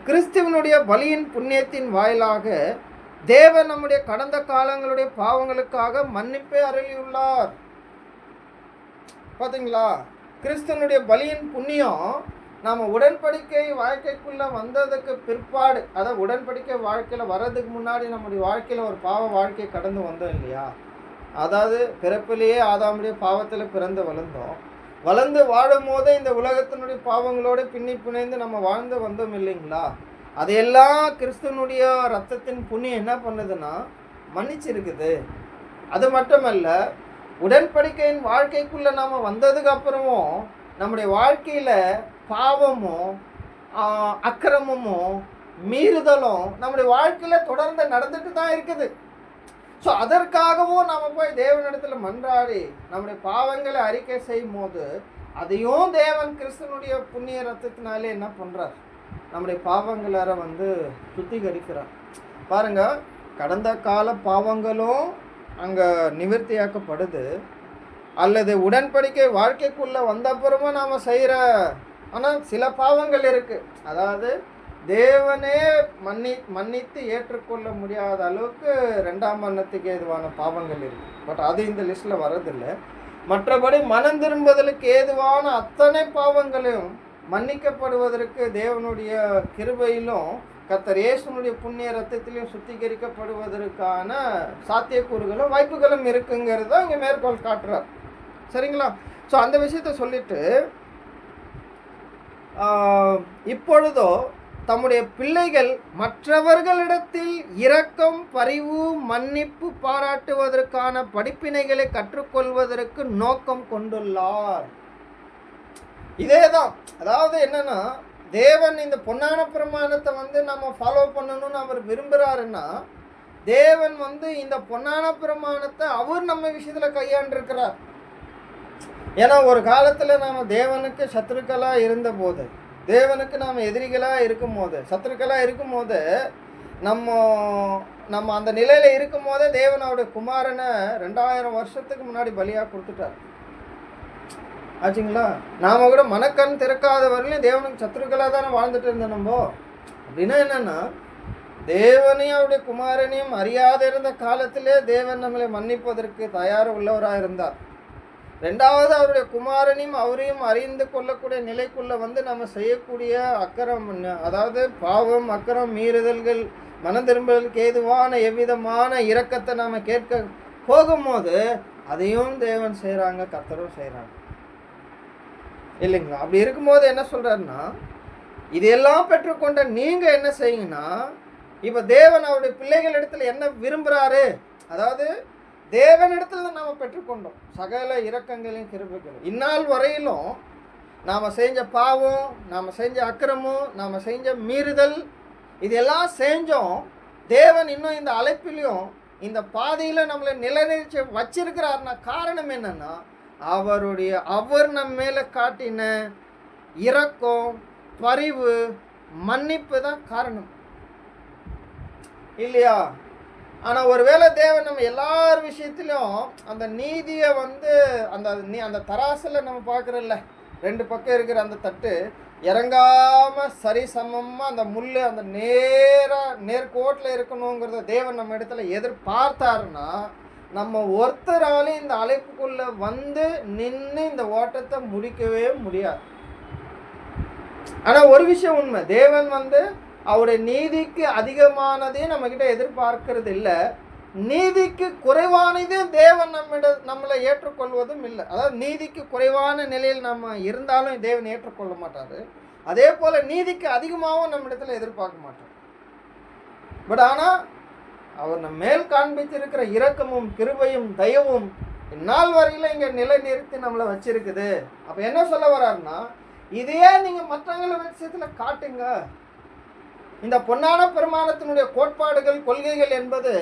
கிறிஸ்துவனுடைய பலியின் புண்ணியத்தின் வாயிலாக தேவன் நம்முடைய கடந்த காலங்களுடைய பாவங்களுக்காக மன்னிப்பை அருளியுள்ளார். பார்த்தீங்களா? கிறிஸ்துவனுடைய பலியின் புண்ணியம் நாம் உடன்படிக்கை வாழ்க்கைக்குள்ளே வந்ததுக்கு பிற்பாடு, அதாவது உடன்படிக்கை வாழ்க்கையில் வர்றதுக்கு முன்னாடி நம்முடைய வாழ்க்கையில் ஒரு பாவ வாழ்க்கையை கடந்து வந்தோம் இல்லையா? அதாவது பிறப்பிலேயே ஆதாமுடைய பாவத்தில் பிறந்து வளர்ந்து வாழும் போதே இந்த உலகத்தினுடைய பாவங்களோடு பின்னி பிணைந்து நம்ம வாழ்ந்து வந்தோம் இல்லைங்களா? அதையெல்லாம் கிறிஸ்துவனுடைய ரத்தத்தின் புண்ணியம் என்ன பண்ணுதுன்னா மன்னிச்சிருக்குது. அது மட்டுமல்ல, உடன்படிக்கையின் வாழ்க்கைக்குள்ளே நாம் வந்ததுக்கு அப்புறமும் நம்முடைய வாழ்க்கையில் பாவமும் அக்கிரமமும் மீறுதலும் நம்முடைய வாழ்க்கையில் தொடர்ந்து நடந்துட்டு தான் இருக்குது. ஸோ அதற்காகவும் நாம் போய் தேவனிடத்தில் மன்றாடி நம்முடைய பாவங்களை அறிக்கை செய்யும் போது அதையும் தேவன் கிறிஸ்துவனுடைய புண்ணிய ரத்தத்தினாலே என்ன பண்ணுறார்? நம்முடைய பாவங்களை சுத்திகரிக்கிறார். பாருங்க, கடந்த கால பாவங்களும் அங்கே நிவர்த்தியாக்கப்படுது. அல்லது உடன்படிக்கை வாழ்க்கைக்குள்ளே வந்த அப்புறமா நாம் செய்கிற ஆனால் சில பாவங்கள் இருக்குது, அதாவது தேவனே மன்னித்து ஏற்றுக்கொள்ள முடியாத அளவுக்கு ரெண்டாம் மரணத்துக்கு ஏதுவான பாவங்கள் இருக்குது. பட் அது இந்த லிஸ்ட்டில் வரதில்லை. மற்றபடி மனம் திரும்புதலுக்கு ஏதுவான அத்தனை பாவங்களையும் மன்னிக்கப்படுவதற்கு தேவனுடைய கிருபையிலும் கர்த்தர் இயேசுனுடைய புண்ணிய ரத்தத்திலையும் சுத்திகரிக்கப்படுவதற்கான சாத்தியக்கூறுகளும் வாய்ப்புகளும் இருக்குங்கிறத இங்கே மேற்கோள் காட்டுறார். சரிங்களா? ஸோ அந்த விஷயத்த சொல்லிட்டு இப்பொழுதோ தம்முடைய பிள்ளைகள் மற்றவர்களிடத்தில் இரக்கம், பரிவு, மன்னிப்பு பாராட்டுவதற்கான படிப்பினைகளை கற்றுக்கொள்வதற்கு நோக்கம் கொண்டுள்ளார். இதேதான். அதாவது என்னன்னா, தேவன் இந்த பொன்னான பிரமாணத்தை நம்ம ஃபாலோ பண்ணணும்னு அவர் விரும்புகிறாருன்னா, தேவன் இந்த பொன்னான பிரமாணத்தை அவர் நம்ம விஷயத்தில் கையாண்டிருக்கிறார். ஏன்னா ஒரு காலத்தில் நாம் தேவனுக்கு சத்துருக்களாக இருந்தபோது, தேவனுக்கு நாம் எதிரிகளாக சத்துருக்களாக இருக்கும்போது நம்ம அந்த நிலையில் இருக்கும் போதே தேவன் அவருடைய குமாரனை 2000 வருஷத்துக்கு முன்னாடி பலியாக கொடுத்துட்டார். ஆச்சுங்களா? நாம் கூட மனக்கண் திறக்காத வரையிலும் தேவனுக்கு சத்துருக்களாக தானே வாழ்ந்துட்டு இருந்தோம் நம்ம. அப்படின்னா என்னென்னா, தேவனையும் அவருடைய குமாரனையும் அறியாத இருந்த காலத்திலே தேவன் நம்மளை மன்னிப்பதற்கு தயார் உள்ளவராக இருந்தார். ரெண்டாவது, அவருடைய குமாரனையும் அவரையும் அறிந்து கொள்ளக்கூடிய நிலைக்குள்ளே நம்ம செய்யக்கூடிய அக்கறம், அதாவது பாவம், அக்கறம், மீறுதல்கள், மனம் திரும்பலுக்கு ஏதுவான எவ்விதமான இரக்கத்தை நாம் கேட்க போகும்போது அதையும் தேவன் செய்கிறாங்க, கர்த்தரும் செய்கிறாங்க இல்லைங்களா? அப்படி இருக்கும்போது என்ன சொல்கிறாருன்னா, இதையெல்லாம் பெற்றுக்கொண்ட நீங்கள் என்ன செய்யுங்கன்னா, இப்போ தேவன் அவருடைய பிள்ளைகள் இடத்துல என்ன விரும்புகிறாரு, அதாவது தேவனிடத்தில் நாம் பெற்றுக்கொண்டோம் சகல இரக்கங்களையும் கிருபைகளையும். இந்நாள் வரையிலும் நாம் செஞ்ச பாவம், நாம் செஞ்ச அக்கிரமம், நாம் செஞ்ச மீறுதல், இதெல்லாம் செஞ்சோம். தேவன் இன்னும் இந்த அழைப்பிலையும் இந்த பாதையில் நம்மளை நிலைநிறுத்தி வச்சிருக்கிறாருன்னா காரணம் என்னன்னா, அவர் நம்ம மேலே காட்டின இரக்கம், பரிவு, மன்னிப்பு தான் காரணம் இல்லையா? ஆனால் ஒருவேளை தேவன் நம்ம எல்லார் விஷயத்திலும் அந்த நீதியை அந்த தராசில் நம்ம பார்க்குறோம்ல, 2 பக்கம் இருக்கிற அந்த தட்டு இறங்காமல் சரிசமமாக அந்த முள் அந்த நேர்கோட்டில் இருக்கணுங்கிறத தேவன் நம்ம இடத்துல எதிர்பார்த்தாருன்னா, நம்ம ஒருத்தராலையும் இந்த அழைப்புக்குள்ளே நின்று இந்த ஓட்டத்தை முடிக்கவே முடியாது. ஆனால் ஒரு விஷயம் உண்மை, தேவன் அவருடைய நீதிக்கு அதிகமானதையும் நம்மக்கிட்ட எதிர்பார்க்கறது இல்லை, நீதிக்கு குறைவானதையும் தேவன் நம்மளை ஏற்றுக்கொள்வதும் இல்லை. அதாவது நீதிக்கு குறைவான நிலையில் நம்ம இருந்தாலும் தேவன் ஏற்றுக்கொள்ள மாட்டார். அதே போல் நீதிக்கு அதிகமாகவும் நம்ம இடத்துல எதிர்பார்க்க மாட்டார். பட் ஆனால் அவர் நம்ம மேல் காண்பித்திருக்கிற இரக்கமும் கிருபையும் தயவும் இந்நாள் வரையில் இங்கே நிலை நிறுத்தி நம்மளை வச்சிருக்குது. அப்போ என்ன சொல்ல வர்றாருன்னா, இதையே நீங்கள் மற்றவங்கள விஷயத்தில் காட்டுங்க. இந்த பொன்னான பிரமாணத்தினுடைய கோட்பாடுகள், கொள்கைகள் என்பது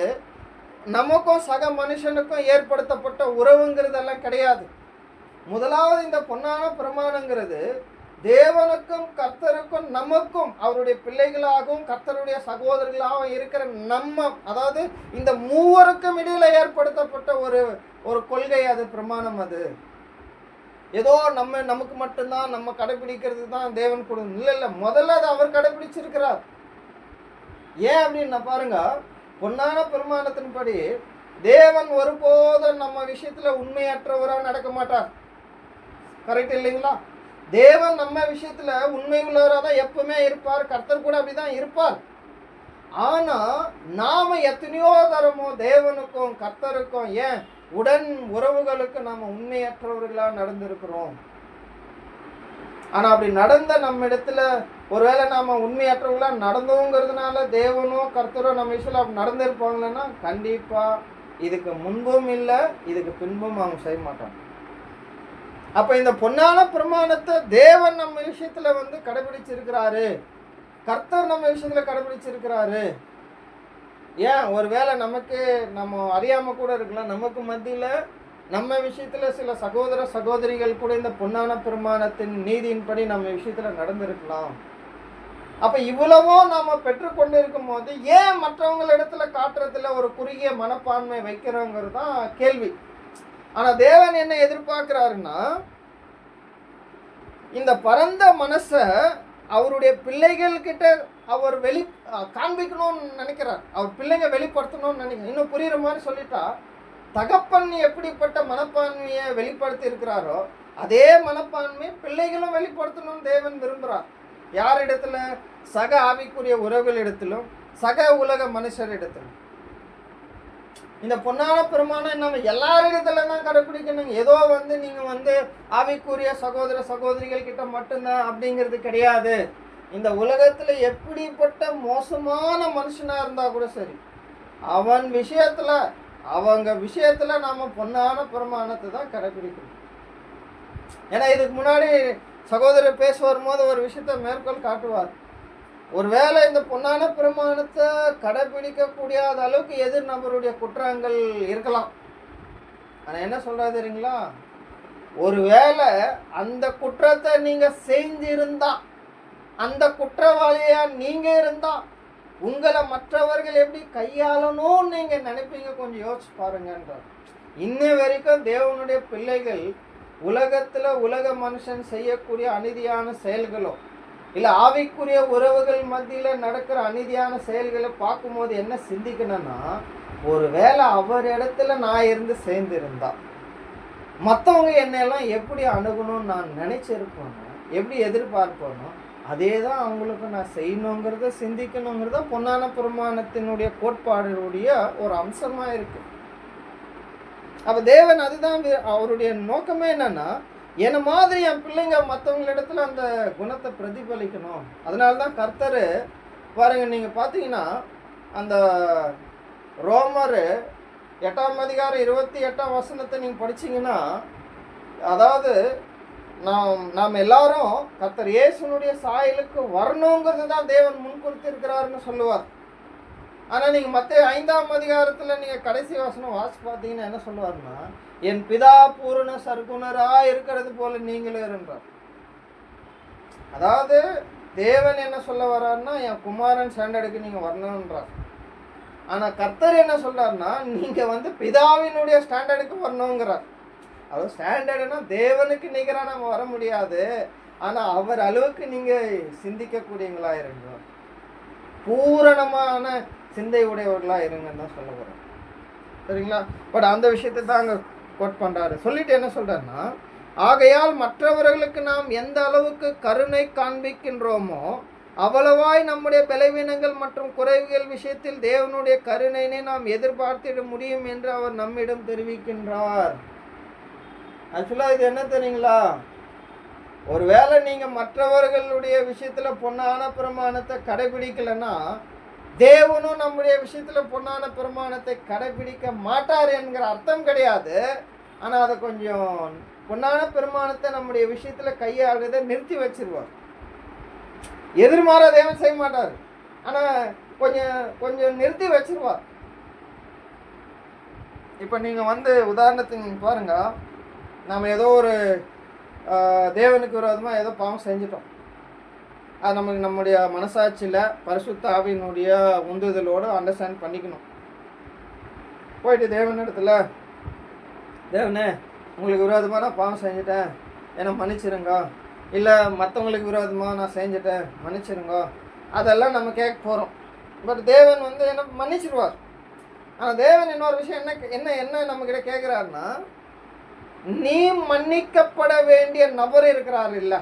நமக்கும் சக மனுஷனுக்கும் ஏற்படுத்தப்பட்ட உறவுங்கிறதெல்லாம் கிடையாது. முதலாவது இந்த பொன்னான பிரமாணங்கிறது தேவனுக்கும் கர்த்தருக்கும் நமக்கும் அவருடைய பிள்ளைகளாகவும் கர்த்தருடைய சகோதரர்களாகவும் இருக்கிற அதாவது இந்த மூவருக்கும் இடையில ஏற்படுத்தப்பட்ட ஒரு கொள்கை, அது பிரமாணம். அது ஏதோ நமக்கு மட்டும்தான் நம்ம கடைபிடிக்கிறது தான் தேவன் கொடுக்கும் இல்லை. முதல்ல அதை அவர் கடைபிடிச்சிருக்கிறார். ஏன் அப்படின்னு பாருங்க, பொன்னான பிரமாணத்தின்படி தேவன் ஒருபோதும் நம்ம விஷயத்துல உண்மையற்றவராக நடக்க மாட்டார். கரெக்ட் இல்லைங்களா? தேவன் நம்ம விஷயத்துல உண்மை உள்ளவராக தான் எப்பவுமே இருப்பார். கர்த்தர் கூட அப்படிதான் இருப்பார். ஆனா நாம எத்தனையோ தரமோ தேவனுக்கும் கர்த்தருக்கும் ஏன் உடன் உறவுகளுக்கு நாம உண்மையற்றவர்களா நடந்திருக்கிறோம். ஆனா அப்படி நடந்த நம்ம இடத்துல ஒருவேளை நாம உண்மையற்றவர்களா நடந்தோங்கிறதுனால தேவனோ கர்த்தரோ நம்ம விஷயத்துல அப்படி நடந்திருப்பாங்கன்னா கண்டிப்பா இதுக்கு முன்பும் இல்லை, இதுக்கு பின்பும் அவங்க செய்ய மாட்டாங்க. அப்ப இந்த பொன்னான பிரமாணத்தை தேவன் நம்ம விஷயத்துல வந்து கடைபிடிச்சிருக்கிறாரு, கர்த்தர் நம்ம விஷயத்துல கடைபிடிச்சிருக்கிறாரு. ஏன் ஒருவேளை நமக்கு நம்ம அறியாம கூட இருக்கலாம், நமக்கு மத்தியில நம்ம விஷயத்துல சில சகோதர சகோதரிகள் கூட இந்த பொன்னான பிரமாணத்தின் நீதியின்படி நம்ம விஷயத்துல நடந்திருக்கலாம். அப்ப இவ்வளவோ நாம பெற்றுக்கொண்டு இருக்கும் போது ஏன் மற்றவங்களிடத்துல காட்டுறதுல ஒரு குறுகிய மனப்பான்மை வைக்கிறோங்கிறது தான் கேள்வி. ஆனா தேவன் என்ன எதிர்பார்க்கிறாருன்னா, இந்த பரந்த மனச அவருடைய பிள்ளைகள் கிட்ட அவர் காண்பிக்கணும்னு நினைக்கிறார். அவர் பிள்ளைங்க வெளிப்படுத்தணும்னு நினைக்கிறார். இன்னும் புரியுற மாதிரி சொல்லிட்டா, தகப்பன் எப்படிப்பட்ட மனப்பான்மையை வெளிப்படுத்தி இருக்கிறாரோ அதே மனப்பான்மையை பிள்ளைகளும் வெளிப்படுத்தணும்னு தேவன் விரும்புகிறார். யாரிடத்துல? சக ஆவிக்குரிய உறவுகளிடத்திலும் சக உலக மனுஷரிடத்திலும். இந்த பொன்னான பிரமாணம் நம்ம எல்லாரிடத்துல தான் கடைபிடிக்கணும். ஏதோ வந்து நீங்க வந்து ஆவிக்குரிய சகோதர சகோதரிகள் கிட்ட மட்டும்தான் அப்படிங்கிறது கிடையாது. இந்த உலகத்துல எப்படிப்பட்ட மோசமான மனுஷனா இருந்தா கூட சரி, அவன் விஷயத்துல அவங்க விஷயத்துல நாம பொன்னான பிரமாணத்தை தான் கடைபிடிக்கணும். ஏன்னா இதுக்கு முன்னாடி சகோதரர் பேச வரும்போது ஒரு விஷயத்த மேற்கோள் காட்டுவார். ஒருவேளை இந்த பொன்னான பிரமாணத்தை கடைபிடிக்கக்கூடிய அளவுக்கு எதிர் நபருடைய குற்றங்கள் இருக்கலாம். ஆனா என்ன சொல்றாரு தெரியுங்களா, ஒருவேளை அந்த குற்றத்தை நீங்க செஞ்சிருந்தா, அந்த குற்றவாளியா நீங்க இருந்தா உங்களை மற்றவர்கள் எப்படி கையாளணும்னு நீங்க நினைப்பீங்க, கொஞ்சம் யோசிச்சு பாருங்கன்றார். இன்ன வரைக்கும் தேவனுடைய பிள்ளைகள் உலகத்துல உலக மனுஷன் செய்யக்கூடிய அநீதியான செயல்களோ இல்லை ஆவிக்குரிய உறவுகள் மத்தியில நடக்கிற அநீதியான செயல்களை பார்க்கும்போது என்ன சிந்திக்கணும்னா, ஒருவேளை அவர் இடத்துல நான் இருந்து சேர்ந்திருந்தா மற்றவங்க என்னெல்லாம் எப்படி அணுகணும்னு நான் நினைச்சிருப்பேனோ, எப்படி எதிர்பார்ப்பேனோ அதே தான் அவங்களுக்கு நான் செய்யணுங்கிறத சிந்திக்கணுங்கிறத பொன்னான பிரமாணத்தினுடைய கோட்பாடுடைய ஒரு அம்சமா இருக்கு. அப்ப தேவன் அதுதான் அவருடைய நோக்கமே என்னன்னா, என்ன மாதிரி என் பிள்ளைங்க மற்றவங்களிடத்துல அந்த குணத்தை பிரதிபலிக்கணும். அதனால்தான் கர்த்தர் பாருங்க, நீங்க பார்த்தீங்கன்னா அந்த ரோமர் 8ஆம் அதிகாரம் 28ஆம் வசனத்தை நீங்க படிச்சீங்கன்னா, அதாவது நாம் எல்லாரும் கர்த்தர் இயேசுனுடைய சாயலுக்கு வரணுங்கிறது தான் தேவன் முன்குறித்திருக்கிறாருன்னு சொல்லுவார். ஆனால் நீங்கள் மற்ற 5ஆம் அதிகாரத்தில் நீங்கள் கடைசி வசனம் வாசி பார்த்தீங்கன்னா என்ன சொல்லுவார்னா, என் பிதா பூரண சர்க்குணராக இருக்கிறது போல நீங்களும் இருந்தார். அதாவது தேவன் என்ன சொல்ல வர்றாருன்னா, என் குமாரன் ஸ்டாண்டர்டுக்கு நீங்கள் வரணுன்றார். ஆனால் கர்த்தர் என்ன சொல்றாருன்னா, நீங்கள் வந்து பிதாவினுடைய ஸ்டாண்டர்டுக்கு வரணுங்கிறார். அதாவது ஸ்டாண்டர்டுனா தேவனுக்கு நிகராக நம்ம வர முடியாது, ஆனால் அவர் அளவுக்கு நீங்கள் சிந்திக்கக்கூடியவங்களா இருங்க, பூரணமான சிந்தை உடையவர்களாக இருங்கன்னு தான் சொல்ல வரோம். சரிங்களா? பட் அந்த விஷயத்தை தான் அங்கே கோட் பண்ணுறாரு. சொல்லிட்டு என்ன சொல்கிறாருன்னா, ஆகையால் மற்றவர்களுக்கு நாம் எந்த அளவுக்கு கருணை காண்பிக்கின்றோமோ அவ்வளவாய் நம்முடைய பலவீனங்கள் மற்றும் குறைவுகள் விஷயத்தில் தேவனுடைய கருணையினை நாம் எதிர்பார்த்திட முடியும் என்று அவர் நம்மிடம் தெரிவிக்கின்றார். ஆக்சுவலாக இது என்ன தெரியுங்களா, ஒருவேளை நீங்கள் மற்றவர்களுடைய விஷயத்தில் பொன்னான பிரமாணத்தை கடைபிடிக்கலைன்னா தேவனும் நம்முடைய விஷயத்தில் பொன்னான பிரமாணத்தை கடைபிடிக்க மாட்டார் என்கிற அர்த்தம் கிடையாது. ஆனால் அதை கொஞ்சம் பொன்னான பிரமாணத்தை நம்முடைய விஷயத்தில் கையாளுறதை நிறுத்தி வச்சிருவார். எதிர்மாற தேவன் செய்ய மாட்டார், ஆனால் கொஞ்சம் நிறுத்தி வச்சிருவார். இப்போ நீங்கள் வந்து உதாரணத்துக்கு நீங்கள் பாருங்க, நம்ம ஏதோ ஒரு தேவனுக்கு விரோதமாக ஏதோ பாவம் செஞ்சிட்டோம். அது நமக்கு நம்முடைய மனசாட்சியில் பரிசுத்த ஆவியினுடைய உந்துதலோடு அண்டர்ஸ்டாண்ட் பண்ணிக்கணும். போயிட்டு தேவனிடத்துல, தேவனே உங்களுக்கு விரோதமாக நான் பாவம் செஞ்சுட்டேன், என்னை மன்னிச்சிருங்க, இல்லை மற்றவங்களுக்கு விரோதமாக நான் செஞ்சுட்டேன் மன்னிச்சிருங்க, அதெல்லாம் நம்ம கேட்க போகிறோம். பட் தேவன் வந்து என்ன மன்னிச்சிருவார். ஆனால் தேவன் இன்னொரு விஷயம் என்ன நம்மக்கிட்ட கேட்குறாருன்னா, நீ மன்னிக்கப்பட வேண்டிய நபர் இருக்கிறார் இல்லை,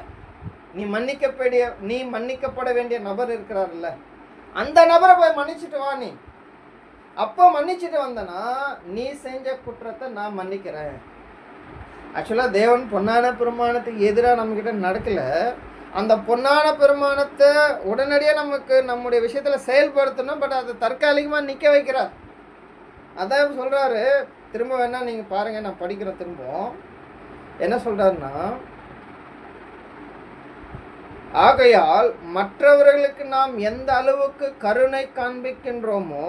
நீ மன்னிக்கப்பட வேண்டிய நபர் இருக்கிறார்ல, அந்த நபரை போய் மன்னிச்சுட்டு வா. நீ அப்போ மன்னிச்சுட்டு வந்தனா நீ செஞ்ச குற்றத்தை நான் மன்னிக்கிறேன். ஆக்சுவலாக தேவன் பொன்னான பிரமாணத்துக்கு எதிராக நம்மக்கிட்ட நடக்கல. அந்த பொன்னான பிரமாணத்தை உடனடியாக நமக்கு நம்முடைய விஷயத்தில் செயல்படுத்தணும். பட் அதை தற்காலிகமாக நிற்க வைக்கிறார். அதான் சொல்கிறாரு. திரும்ப வேணா நீங்கள் பாருங்கள், நான் படிக்கிறேன் திரும்ப. என்ன சொல்கிறாருன்னா, ஆகையால் மற்றவர்களுக்கு நாம் எந்த அளவுக்கு கருணை காண்பிக்கின்றோமோ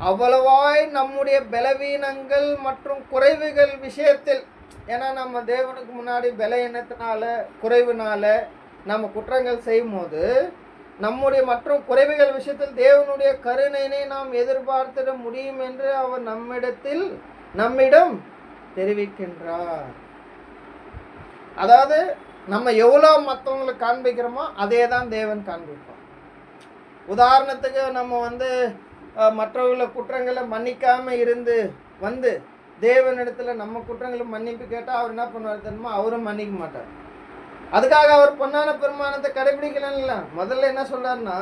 அவ்வளவாய் நம்முடைய பலவீனங்கள் மற்றும் குறைவுகள் விஷயத்தில், ஏன்னா நம்ம தேவனுக்கு முன்னாடி பலவீனத்தினால குறைவுனால நம்ம குற்றங்கள் செய்யும் போது நம்முடைய மற்றும் குறைவுகள் விஷயத்தில் தேவனுடைய கருணையினை நாம் எதிர்பார்த்திட முடியும் என்று அவர் நம்மிடம் தெரிவிக்கின்றார். அதாவது நம்ம எவ்வளோ மற்றவங்களுக்கு காண்பிக்கிறோமோ அதே தான் தேவன் காண்பிப்போம். உதாரணத்துக்கு நம்ம மற்றவர்களை குற்றங்களை மன்னிக்காம இருந்து தேவனிடத்துல நம்ம குற்றங்களை மன்னிப்பு கேட்டால் அவர் என்ன பண்ணுவார் தெரியுமா? அவரும் மன்னிக்க மாட்டார். அதுக்காக அவர் பொன்னான பெருமானத்தை கடைபிடிக்கல. முதல்ல என்ன சொல்றாருன்னா,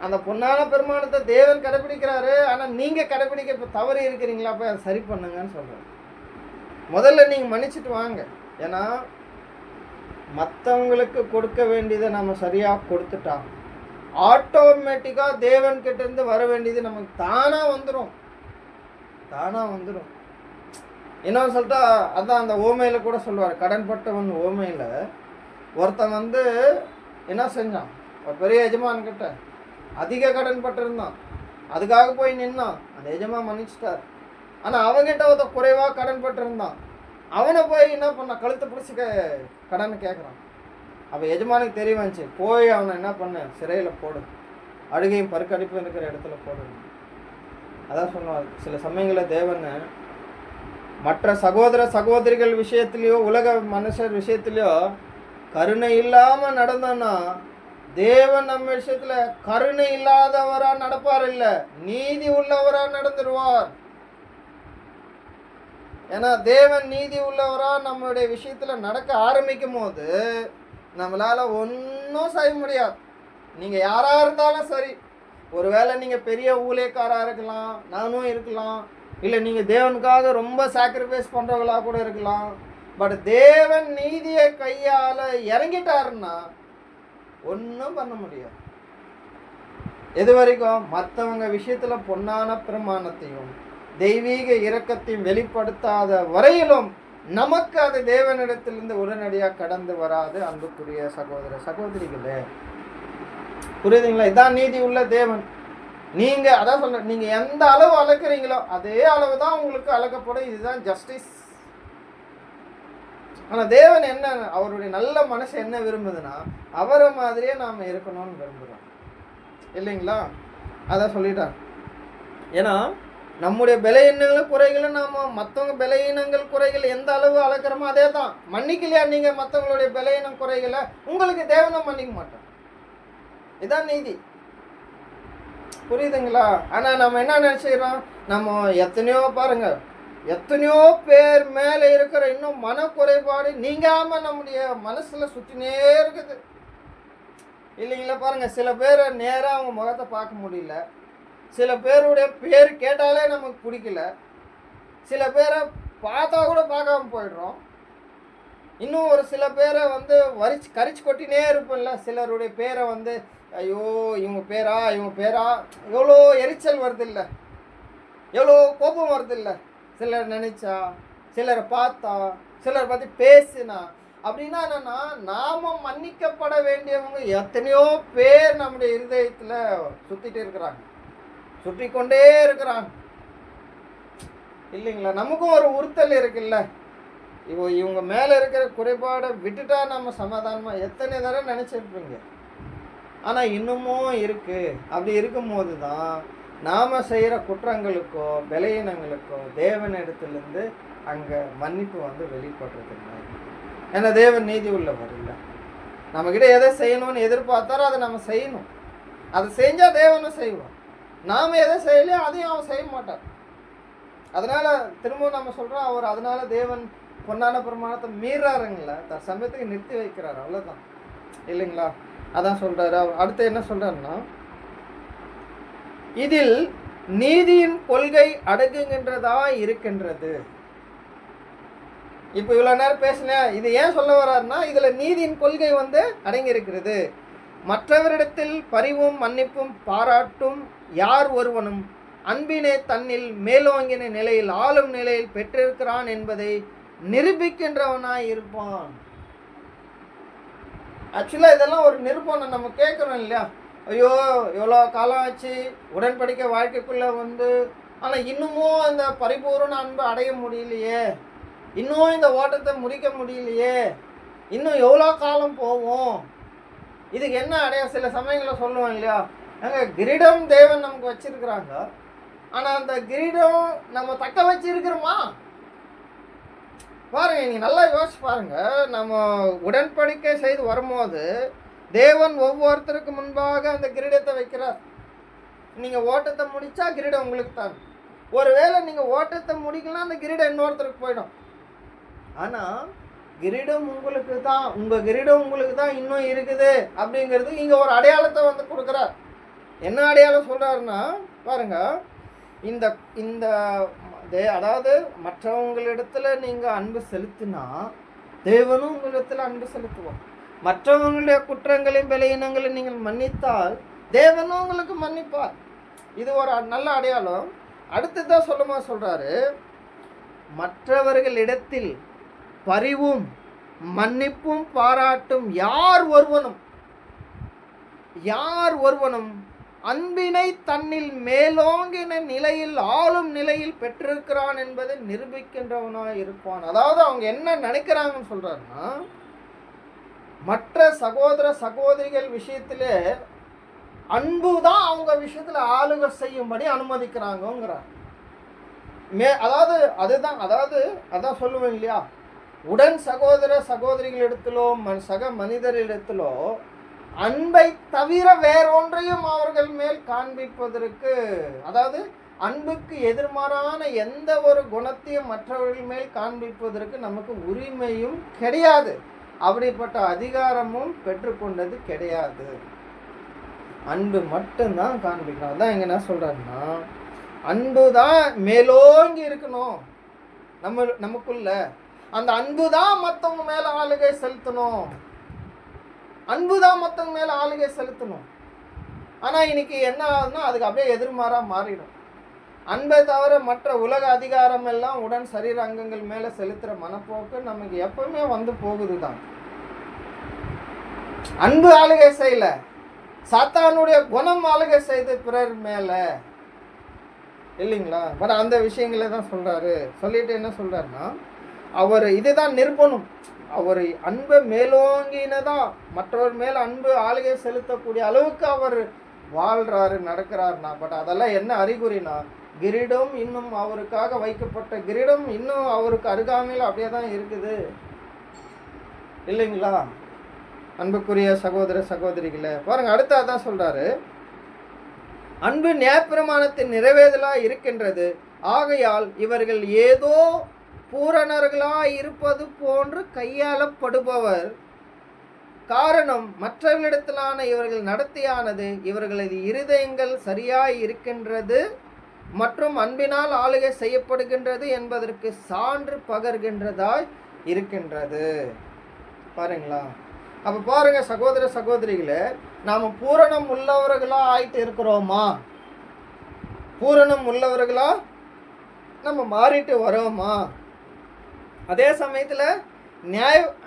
அந்த பொன்னான பெருமானத்தை தேவன் கடைபிடிக்கிறாரு, ஆனால் நீங்கள் கடைபிடிக்க இப்போ தவறு இருக்கிறீங்களா, போய் அதை சரி பண்ணுங்கன்னு சொல்கிறார். முதல்ல நீங்கள் மன்னிச்சுட்டு வாங்க. ஏன்னா மற்றவங்களுக்கு கொடுக்க வேண்டியதை நம்ம சரியாக கொடுத்துட்டா ஆட்டோமேட்டிக்காக தேவன்கிட்ட இருந்து வர வேண்டியது நமக்கு தானாக வந்துடும். என்ன சொல்லிட்டா, அதான் அந்த ஓமையில் கூட சொல்லுவார். கடன்பட்டவன் ஓமையில் ஒருத்தன் என்ன செஞ்சான், ஒரு பெரிய எஜமான்கிட்ட அதிக கடன் பட்டிருந்தான். அதுக்காக போய் நின்னான். அந்த எஜமான் மன்னிச்சிட்டார். ஆனால் அவங்ககிட்ட ஒருத்தன் குறைவாக கடன் பட்டிருந்தான். அவனை போய் என்ன பண்ணான், கழுத்தை பிடிச்சி கடனை கேட்குறான். அப்போ எஜமானுக்கு தெரிய வந்துச்சு. போய் அவனை என்ன பண்ண, சிறையில் போடு, அழுகையும் பருக்கடிப்பும் இருக்கிற இடத்துல போடு. அதான் சொன்னார். சில சமயங்களில் தேவன் மற்ற சகோதர சகோதரிகள் விஷயத்திலையோ உலக மனுஷர் விஷயத்திலையோ கருணை இல்லாமல் நடந்தோன்னா தேவன் நம்ம விஷயத்துல கருணை இல்லாதவரா நடப்பார், இல்லை நீதி உள்ளவரா நடந்துடுவார். ஏன்னா தேவன் நீதி உள்ளவரா நம்மளுடைய விஷயத்துல நடக்க ஆரம்பிக்கும் போது நம்மளால ஒன்றும் செய்ய முடியாது. நீங்க யாரா இருந்தாலும் சரி, ஒருவேளை நீங்க பெரிய ஊழியக்காரா இருக்கலாம், நானும் இருக்கலாம், இல்லை நீங்க தேவனுக்காக ரொம்ப சாக்ரிஃபைஸ் பண்றவங்களா கூட இருக்கலாம். பட் தேவன் நீதியை கையால இறங்கிட்டாருன்னா ஒன்றும் பண்ண முடியாது. எது வரைக்கும் மற்றவங்க விஷயத்துல பொன்னான பிரமாணத்தையும் தெய்வீக இரக்கத்தையும் வெளிப்படுத்தாத வரையிலும் நமக்கு அது தேவனிடத்திலிருந்து உடனடியாக கடந்து வராது. அன்புக்குரிய சகோதர சகோதரிகளே, புரியுதுங்களா? இதான் நீதி உள்ள தேவன். நீங்க அதான் சொல்ற, நீங்க எந்த அளவு அளக்குறீங்களோ அதே அளவு தான் உங்களுக்கு அளக்கப்படும். இதுதான் ஜஸ்டிஸ். ஆனா தேவன் என்ன, அவருடைய நல்ல மனசு என்ன விரும்புதுன்னா, அவரை மாதிரியே நாம இருக்கணும்னு விரும்புகிறோம், இல்லைங்களா? அதான் சொல்லிட்டாங்க. ஏன்னா நம்முடைய பலவீனங்கள் குறைகளை நாம மற்றவங்க பலவீனங்கள் குறைகள் எந்த அளவு அளக்கிறோமோ அதே தான். மன்னிக்கலையா நீங்க மற்றவங்களுடைய பலவீனம் குறைகளை, உங்களுக்கு தேவனை மன்னிக்க மாட்டோம். இதான் நீதி. புரியுதுங்களா? ஆனா நம்ம என்ன நினைச்சுக்கிறோம், நம்ம எத்தனையோ பேர் மேல இருக்கிற இன்னும் மன குறைபாடு நீங்காம நம்முடைய மனசுல சுத்தினே இருக்குது, இல்லைங்களா? பாருங்க, சில பேரை நேரா அவங்க முகத்தை பார்க்க முடியல, சில பேருடைய பேர் கேட்டாலே நமக்கு பிடிக்கல, சில பேரை பார்த்தா கூட பார்க்காம போயிடுறோம். இன்னும் ஒரு சில பேரை கரிச்சு கொட்டினே இருப்போம்ல. சிலருடைய பேரை ஐயோ இவங்க பேரா எவ்வளோ எரிச்சல் வருது இல்லை, எவ்வளோ கோபம் வருது இல்லை. சிலர் நினைச்சா, சிலரை பார்த்தா, சிலரை பற்றி பேசினா. அப்படின்னா என்னன்னா, நாம மன்னிக்கப்பட வேண்டியவங்க எத்தனையோ பேர் நம்முடைய இருதயத்தில் சுற்றி கொண்டே இருக்கிறாங்க, இல்லைங்களா? நமக்கும் ஒரு உறுத்தல் இருக்குல்ல, இவங்க மேல இருக்கிற குறைபாடை விட்டுட்டா நம்ம சமாதானமா எத்தனை தடவை நினைச்சிருப்பீங்க. ஆனா இன்னமும் இருக்கு. அப்படி இருக்கும்போது தான் நாம செய்யற குற்றங்களுக்கோ பலவீனங்களுக்கோ தேவனிடத்திலிருந்து அங்க மன்னிப்பு வெளிப்படுறது இல்லை. ஏன்னா தேவன் நீதி உள்ளவர் இல்லை. நம்ம கிட்ட எதை செய்யணும்னு எதிர்பார்த்தாரோ அதை நம்ம செய்யணும். அதை செஞ்சா தேவனும் செய்வோம். நாம எதை செய்யலையோ அதையும் அவன் செய்ய மாட்டார். அதனால திரும்பவும் நம்ம சொல்றோம், அவர் அதனால தேவன் பொன்னான பிரமாணத்தை மீறாருங்கள சமயத்துக்கு நிறுத்தி வைக்கிறார், அவ்வளவுதான். இல்லைங்களா? அதான் சொல்றாரு. அடுத்து என்ன சொல்றாருன்னா, இதில் நீதியின் கொள்கை அடங்குகின்றதா இருக்கின்றது. இப்போ இவ்வளோ நேரம் பேசினேன், இது ஏன் சொல்ல வர்றாருன்னா, இதில் நீதியின் கொள்கை அடங்கி இருக்கிறது. மற்றவரிடத்தில் பரிவும் மன்னிப்பும் பாராட்டும் யார் ஒருவனும் அன்பினை தன்னில் மேலோங்கின நிலையில் ஆளும் நிலையில் பெற்றிருக்கிறான் என்பதை நிரூபிக்கின்றவனாய் இருப்பான். ஆக்சுவலாக இதெல்லாம் ஒரு நிரூபணம் நம்ம கேட்குறோம் இல்லையா? ஐயோ எவ்வளோ காலம் ஆச்சு உடன்படிக்கை வாழ்க்கைக்குள்ளே ஆனால் இன்னமும் இந்த பரிபூர்ண அன்பை அடைய முடியலையே, இன்னும் இந்த ஓட்டத்தை முடிக்க முடியலையே, இன்னும் எவ்வளோ காலம் போவோம், இதுக்கு என்ன அடைய? சில சமயங்களில் சொல்லுவோம் இல்லையா, கிரீடம் தேவன் நமக்கு வச்சிருக்கிறாங்க, ஆனால் அந்த கிரீடம் நம்ம தக்க வச்சிருக்கிறோமா? பாருங்க, நீங்கள் நல்லா யோசிச்சு பாருங்க. நம்ம உடன்படிக்கை செய்து வரும்போது தேவன் ஒவ்வொருத்தருக்கு முன்பாக அந்த கிரீடத்தை வைக்கிறார். நீங்கள் ஓட்டத்தை முடித்தா கிரீடம் உங்களுக்கு தான். ஒருவேளை நீங்கள் ஓட்டத்தை முடிக்கலாம், அந்த கிரீடம் இன்னொருத்தருக்கு போயிடும். ஆனால் கிரீடம் உங்களுக்கு தான், உங்கள் கிரீடம் உங்களுக்கு தான் இன்னும் இருக்குது அப்படிங்கிறது இங்கே ஒரு அடையாளத்தை கொடுக்குறார். என்ன அடையாளம் சொல்கிறாருன்னா, பாருங்க, இந்த இந்த அதாவது மற்றவங்களிடத்துல நீங்கள் அன்பு செலுத்தினா தேவனும் உங்களிடத்தில் அன்பு செலுத்துவோம். மற்றவங்களுடைய குற்றங்களையும் பலவீனங்களையும் நீங்கள் மன்னித்தால் தேவனும் உங்களுக்கு மன்னிப்பார். இது ஒரு நல்ல அடையாளம். அடுத்ததான் சொல்றாரு, மற்றவர்களிடத்தில் பரிவும் மன்னிப்பும் பாராட்டும் யார் ஒருவனும் அன்பினை தன்னில் மேலோங்கின நிலையில் ஆளும் நிலையில் பெற்றிருக்கிறான் என்பதை நிரூபிக்கின்றவனாய் இருப்பான். அதாவது அவங்க என்ன நினைக்கிறாங்கன்னு சொல்றாருன்னா, மற்ற சகோதர சகோதரிகள் விஷயத்திலே அன்பு தான் அவங்க விஷயத்துல ஆளுகை செய்யும்படி அனுமதிக்கிறாங்கிறார். அதான் சொல்லுவேன் இல்லையா, உடன் சகோதர சகோதரிகளிடத்திலோ சக மனிதரிடத்திலோ அன்பை தவிர வேறொன்றையும் அவர்கள் மேல் காண்பிப்பதற்கு, அதாவது அன்புக்கு எதிர்மாறான எந்த ஒரு குணத்தையும் மற்றவர்கள் மேல் காண்பிப்பதற்கு நமக்கு உரிமையும் கிடையாது. அப்படிப்பட்ட அதிகாரமும் பெற்றுக்கொண்டது கிடையாது. அன்பு மட்டும்தான் காண்பிக்கணும். அதான் இங்க என்ன சொல்றாருன்னா, அன்பு தான் மேலோங்கி இருக்கணும் நமக்குள்ள. அந்த அன்பு தான் மற்றவங்க மேல ஆளுகை செலுத்தணும். ஆனா இன்னைக்கு என்ன ஆகுதுன்னா, அதுக்கு அப்படியே எதிர்மாறா மாறிடும். அன்பை தவிர மற்ற உலக அதிகாரம் எல்லாம் உடன் சரீர அங்கங்கள் மேல செலுத்துற மனப்போக்கு நமக்கு எப்பவுமே போகுதுதான். அன்பு ஆளுகை செய்யல, சாத்தானுடைய குணம் ஆளுகை செய்து பிறர் மேல, இல்லைங்களா? பட் அந்த விஷயங்கள தான் சொல்றாரு. சொல்லிட்டு என்ன சொல்றாருன்னா, அவர் இதுதான் நிரூபணம். அவர் அன்பை மேலோங்கினதான் மற்றவர் மேல அன்பு ஆளுகை செலுத்தக்கூடிய அளவுக்கு அவர் வாழ்றாரு, நடக்கிறாருனா. பட் அதெல்லாம் என்ன அறிகுறினா, கிரீடம் இன்னும் அவருக்காக வைக்கப்பட்ட கிரீடம் இன்னும் அவருக்கு அருகாமையில் அப்படியே தான் இருக்குது, இல்லைங்களா? அன்புக்குரிய சகோதர சகோதரிகளே, பாருங்க, அடுத்து அதான் சொல்றாரு, அன்பு நியாயப்பிரமாணத்தின் நிறைவேறலா இருக்கின்றது. ஆகையால் இவர்கள் ஏதோ பூரணர்களாய் இருப்பது போன்று கையாளப்படுபவர். காரணம், மற்றவர்களிடத்திலான இவர்கள் நடத்தியானது இவர்களது இருதயங்கள் சரியாய் இருக்கின்றது மற்றும் அன்பினால் ஆளுகை செய்யப்படுகின்றது என்பதற்கு சான்று பகர்கின்றதாய் இருக்கின்றது. பாருங்களா? அப்போ பாருங்க சகோதர சகோதரிகளே, நாம் பூரணம் உள்ளவர்களா ஆயிட்டு இருக்கிறோமா? பூரணம் உள்ளவர்களா நம்ம மாறிட்டு வரோமா? அதே சமயத்தில்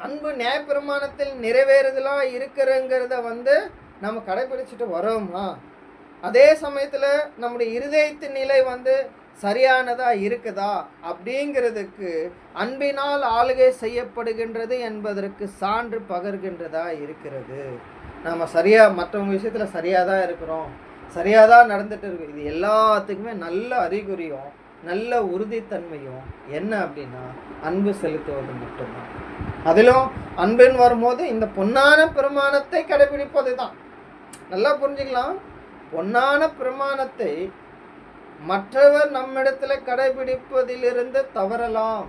அன்பு நியாயப்பிரமாணத்தில் நிறைவேறுதலா இருக்கிறங்கிறத நம்ம கடைபிடிச்சிட்டு வரோமா? அதே சமயத்தில் நம்முடைய இருதயத்தின் நிலை சரியானதா இருக்குதா அப்படிங்கிறதுக்கு அன்பினால் ஆளுகை செய்யப்படுகின்றது என்பதற்கு சான்று பகர்கின்றதா இருக்கிறது. நம்ம மற்றவங்க விஷயத்தில் சரியாக தான் இருக்கிறோம், சரியாக தான் நடந்துட்டு இருக்கு. இது எல்லாத்துக்குமே நல்ல அறிகுறியும் நல்ல உறுதித்தன்மையும் என்ன அப்படின்னா, அன்பு செலுத்துவது மட்டும்தான். அதிலும் அன்பின் வரும்போது இந்த பொன்னான பிரமாணத்தை கடைபிடிப்பது தான். நல்லா புரிஞ்சுக்கலாம். பொன்னான பிரமாணத்தை மற்றவர் நம்மிடத்துல கடைபிடிப்பதிலிருந்து தவறலாம்.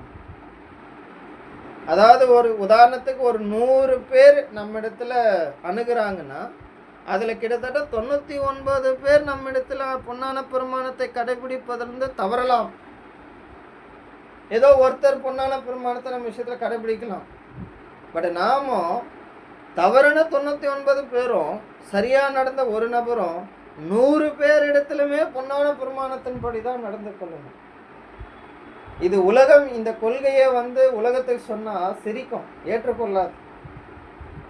அதாவது ஒரு உதாரணத்துக்கு ஒரு 100 பேர் நம்ம இடத்துல அணுகுறாங்கன்னா அதில் கிட்டத்தட்ட 99 பேர் நம்ம இடத்துல பொன்னான பிரமாணத்தை கடைபிடிப்பதிலிருந்து தவறலாம். ஏதோ ஒருத்தர் பொன்னான பிரமாணத்தை நம்ம விஷயத்தில் கடைபிடிக்கலாம். பட் நாம தவறுன 99 பேரும் சரியாக நடந்த ஒரு நபரும் 100 பேர் இடத்துலையுமே பொன்னான பிரமாணத்தின்படி தான் நடந்து கொள்ளணும். இது உலகம் இந்த கொள்கையை உலகத்துக்கு சொன்னால் சிரிக்கும், ஏற்றுக்கொள்ளாது.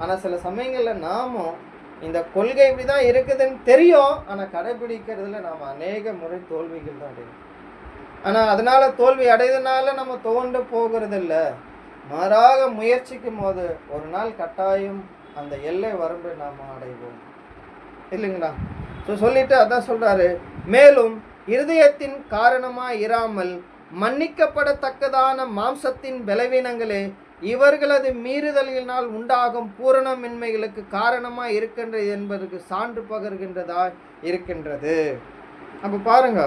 ஆனால் சில சமயங்களில் நாமும் இந்த கொள்கை இப்படி தான் இருக்குதுன்னு தெரியும், ஆனால் கடைபிடிக்கிறதுல நாம் அநேக முறை தோல்விகள் தான் அடையும். ஆனால் அதனால் தோல்வி அடையதுனால நம்ம தோண்டு போகிறது இல்லை, மாறாக முயற்சிக்கும் போது ஒரு நாள் கட்டாயம் அந்த எல்லை வரம்பை நாம் அடைவோம், இல்லைங்களா? ஸோ சொல்லிட்டு அதான் சொல்கிறாரு, மேலும் இருதயத்தின் காரணமாக இராமல் மன்னிக்கப்படத்தக்கதான மாம்சத்தின் பலவீனங்களே இவர்களது மீறுதலினால் உண்டாகும் பூரணமின்மைகளுக்கு காரணமாக இருக்கின்றது என்பதற்கு சான்று பகர்கின்றதா இருக்கின்றது. அப்போ பாருங்க,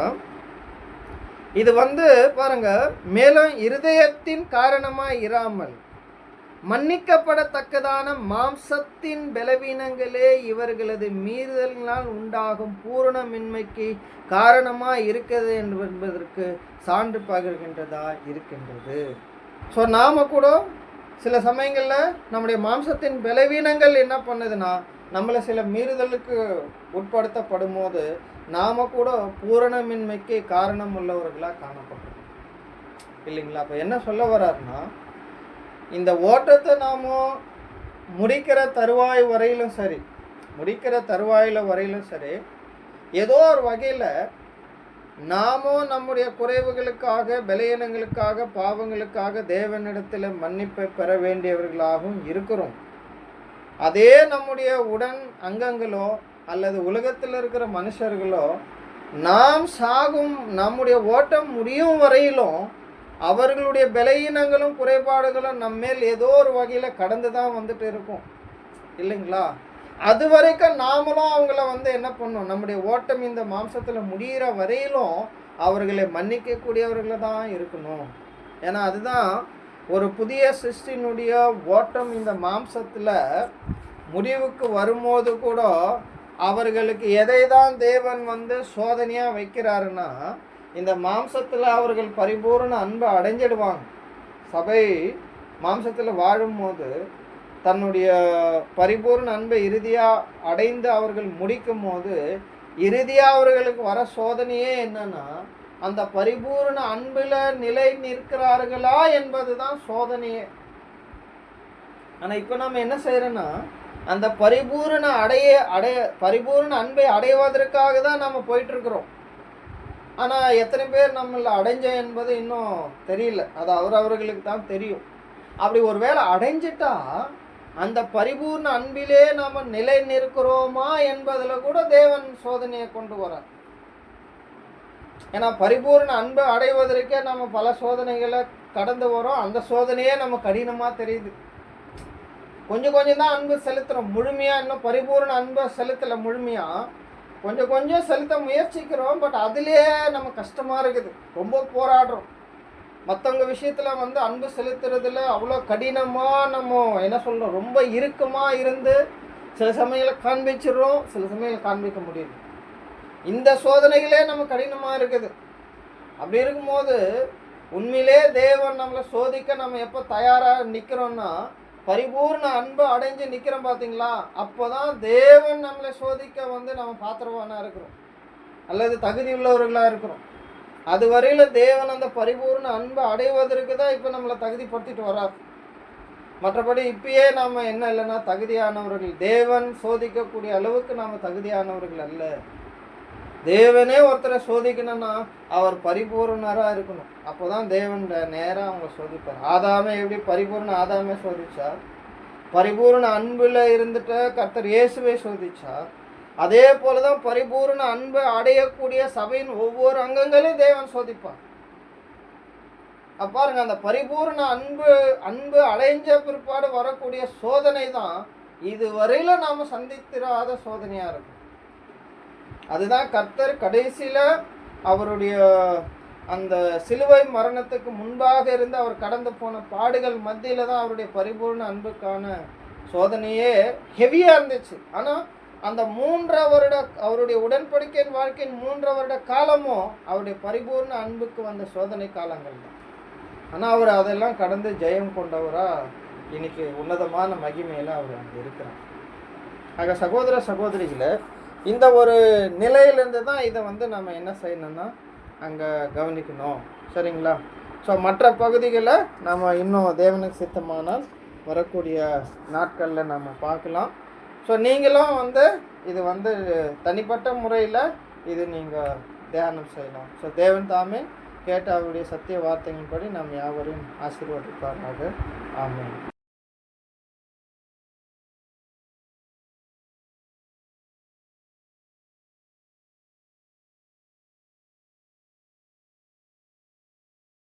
இது பாருங்க, மேலும் இருதயத்தின் காரணமாக இராமல் மன்னிக்கப்படத்தக்கதான மாம்சத்தின் பலவீனங்களே இவர்களது மீறுதலினால் உண்டாகும் பூரணமின்மைக்கு காரணமாக இருக்கிறது என்பதற்கு சான்று பகர்கின்றதா இருக்கின்றது. ஸோ நாம் கூட சில சமயங்களில் நம்முடைய மாம்சத்தின் பலவீனங்கள் என்ன பண்ணுதுன்னா நம்மளை சில மீறுதலுக்கு உட்படுத்தப்படும் போது நாம் கூட பூரணமின்மைக்கு காரணம் உள்ளவர்களாக காணப்படுறோம், இல்லைங்களா? அப்போ என்ன சொல்ல வர்றாருன்னா, இந்த ஓட்டத்தை நாம் முடிக்கிற தருவாய் வரையிலும் சரி, ஏதோ ஒரு வகையில் நாமும் நம்முடைய குறைவுகளுக்காக, பலவீனங்களுக்காக, பாவங்களுக்காக தேவனிடத்தில் மன்னிப்பை பெற வேண்டியவர்களாகவும் இருக்கிறோம். அதே நம்முடைய உடன் அங்கங்களோ அல்லது உலகத்தில் இருக்கிற மனுஷர்களோ நாம் சாகும் நம்முடைய ஓட்டம் முடியும் வரையிலும் அவர்களுடைய பலவீனங்களும் குறைபாடுகளும் நம்மேல் ஏதோ ஒரு வகையில் கடந்து தான் வந்துட்டு இருக்கும், இல்லைங்களா? அது வரைக்கும் நாமளும் அவங்கள என்ன பண்ணோம், நம்முடைய ஓட்டம் இந்த மாம்சத்தில் முடிகிற வரையிலும் அவர்களை மன்னிக்கக்கூடியவர்களாக தான் இருக்கணும். ஏன்னா அதுதான் ஒரு புதிய சிருஷ்டினுடைய ஓட்டம். இந்த மாம்சத்தில் முடிவுக்கு வரும்போது கூட அவர்களுக்கு எதை தான் தேவன் சோதனையாக வைக்கிறாருன்னா, இந்த மாம்சத்தில் அவர்கள் பரிபூர்ண அன்பை அடைஞ்சிடுவாங்க. சபை மாம்சத்தில் வாழும்போது தன்னுடைய பரிபூர்ண அன்பை இறுதியாக அடைந்து அவர்கள் முடிக்கும் போது இறுதியாக அவர்களுக்கு வர சோதனையே என்னன்னா, அந்த பரிபூர்ண அன்பில் நிலை நிற்கிறார்களா என்பது தான் சோதனையே. ஆனால் இப்போ நம்ம என்ன செய்கிறோன்னா, அந்த பரிபூர்ண அன்பை அடைவதற்காக தான் நம்ம போயிட்டுருக்குறோம். ஆனால் எத்தனை பேர் நம்மள அடைஞ்சோம் என்பது இன்னும் தெரியல, அது அவர்களுக்கு தான் தெரியும். அப்படி ஒரு வேளை அடைஞ்சிட்டா அந்த பரிபூர்ண அன்பிலே நாம் நிலை நிற்கிறோமா என்பதில் கூட தேவன் சோதனையை கொண்டு வரார். ஏன்னா பரிபூர்ண அன்பை அடைவதற்கே நம்ம பல சோதனைகளை கடந்து வரோம். அந்த சோதனையே நம்ம கடினமாக தெரியுது. கொஞ்சம் தான் அன்பு செலுத்துகிறோம், முழுமையாக இன்னும் பரிபூர்ண அன்பை செலுத்தலை. முழுமையாக கொஞ்சம் செலுத்த முயற்சிக்கிறோம், பட் அதுலேயே நம்ம கஷ்டமாக இருக்குது, ரொம்ப போராடுறோம். மற்றவங்க விஷயத்தில் அன்பு செலுத்துறதுல அவ்வளோ கடினமாக நம்ம என்ன சொல்கிறோம், ரொம்ப இறுக்கமாக இருந்து சில சமயங்களை காண்பிச்சிடுறோம், சில சமயங்களை காண்பிக்க முடியுது. இந்த சோதனைகளே நம்ம கடினமாக இருக்குது. அப்படி இருக்கும்போது உண்மையிலே தேவன் நம்மளை சோதிக்க நம்ம எப்போ தயாராக நிற்கிறோன்னா, பரிபூர்ண அன்பு அடைஞ்சு நிற்கிறோம் பார்த்தீங்களா, அப்போ தான் தேவன் நம்மளை சோதிக்க நம்ம பாத்திரவானாக இருக்கிறோம் அல்லது தகுதி உள்ளவர்களாக இருக்கிறோம். அது வரையில் தேவன் அந்த பரிபூர்ண அன்பை அடைவதற்கு தான் இப்போ நம்மளை தகுதிப்படுத்திட்டு வராது. மற்றபடி இப்பயே நாம் என்ன இல்லைன்னா தகுதியானவர்கள், தேவன் சோதிக்கக்கூடிய அளவுக்கு நாம் தகுதியானவர்கள் அல்ல. தேவனே ஒருத்தரை சோதிக்கணும்னா அவர் பரிபூர்ணராக இருக்கணும், அப்போ தான் தேவன் நேராக அவங்களை சோதிப்பார். ஆதாமே எப்படி பரிபூர்ண ஆதாமே சோதிச்சார், பரிபூர்ண அன்பில் இருந்துட்டு கர்த்தர் இயேசுவை சோதிச்சார். அதே போல தான் பரிபூர்ண அன்பை அடையக்கூடிய சபையின் ஒவ்வொரு அங்கங்களையும் தேவன் சோதிப்பார். பாருங்க, அந்த பரிபூர்ண அன்பு அடைஞ்ச பிற்பாடு வரக்கூடிய சோதனை தான் இதுவரையில நாம் சந்தித்திராத சோதனையாக இருக்கும். அதுதான் கர்த்தர் கடைசியில் அவருடைய அந்த சிலுவை மரணத்துக்கு முன்பாக இருந்து அவர் கடந்து போன பாடுகள் மத்தியில் தான் அவருடைய பரிபூர்ண அன்புக்கான சோதனையே ஹெவியாக இருந்துச்சு. ஆனால் அந்த 3 வருட அவருடைய உடன்படிக்கையின் வாழ்க்கையின் 3 வருட காலமும் அவருடைய பரிபூர்ண அன்புக்கு வந்த சோதனை காலங்கள் தான். ஆனால் அவர் அதெல்லாம் கடந்து ஜெயம் கொண்டவராக இன்னைக்கு உன்னதமான மகிமையில் அவர் அங்கே இருக்கிறார். ஆக சகோதர சகோதரிகளை, இந்த ஒரு நிலையிலேருந்து தான் இதை நம்ம என்ன செய்யணும்னா அங்கே கவனிக்கணும். சரிங்களா? ஸோ மற்ற பகுதிகளை நம்ம இன்னும் தேவனுக்கு சித்தமானால் வரக்கூடிய நாட்களில் நம்ம பார்க்கலாம். ஸோ நீங்களும் இது தனிப்பட்ட முறையில் இது நீங்கள் தியானம் செய்யலாம். ஸோ தேவன் தாமே கேட்ட அவருடைய சத்திய வார்த்தைகளின்படி நாம் யாவரையும் ஆசீர்வதிப்பார்கள். ஆமென்.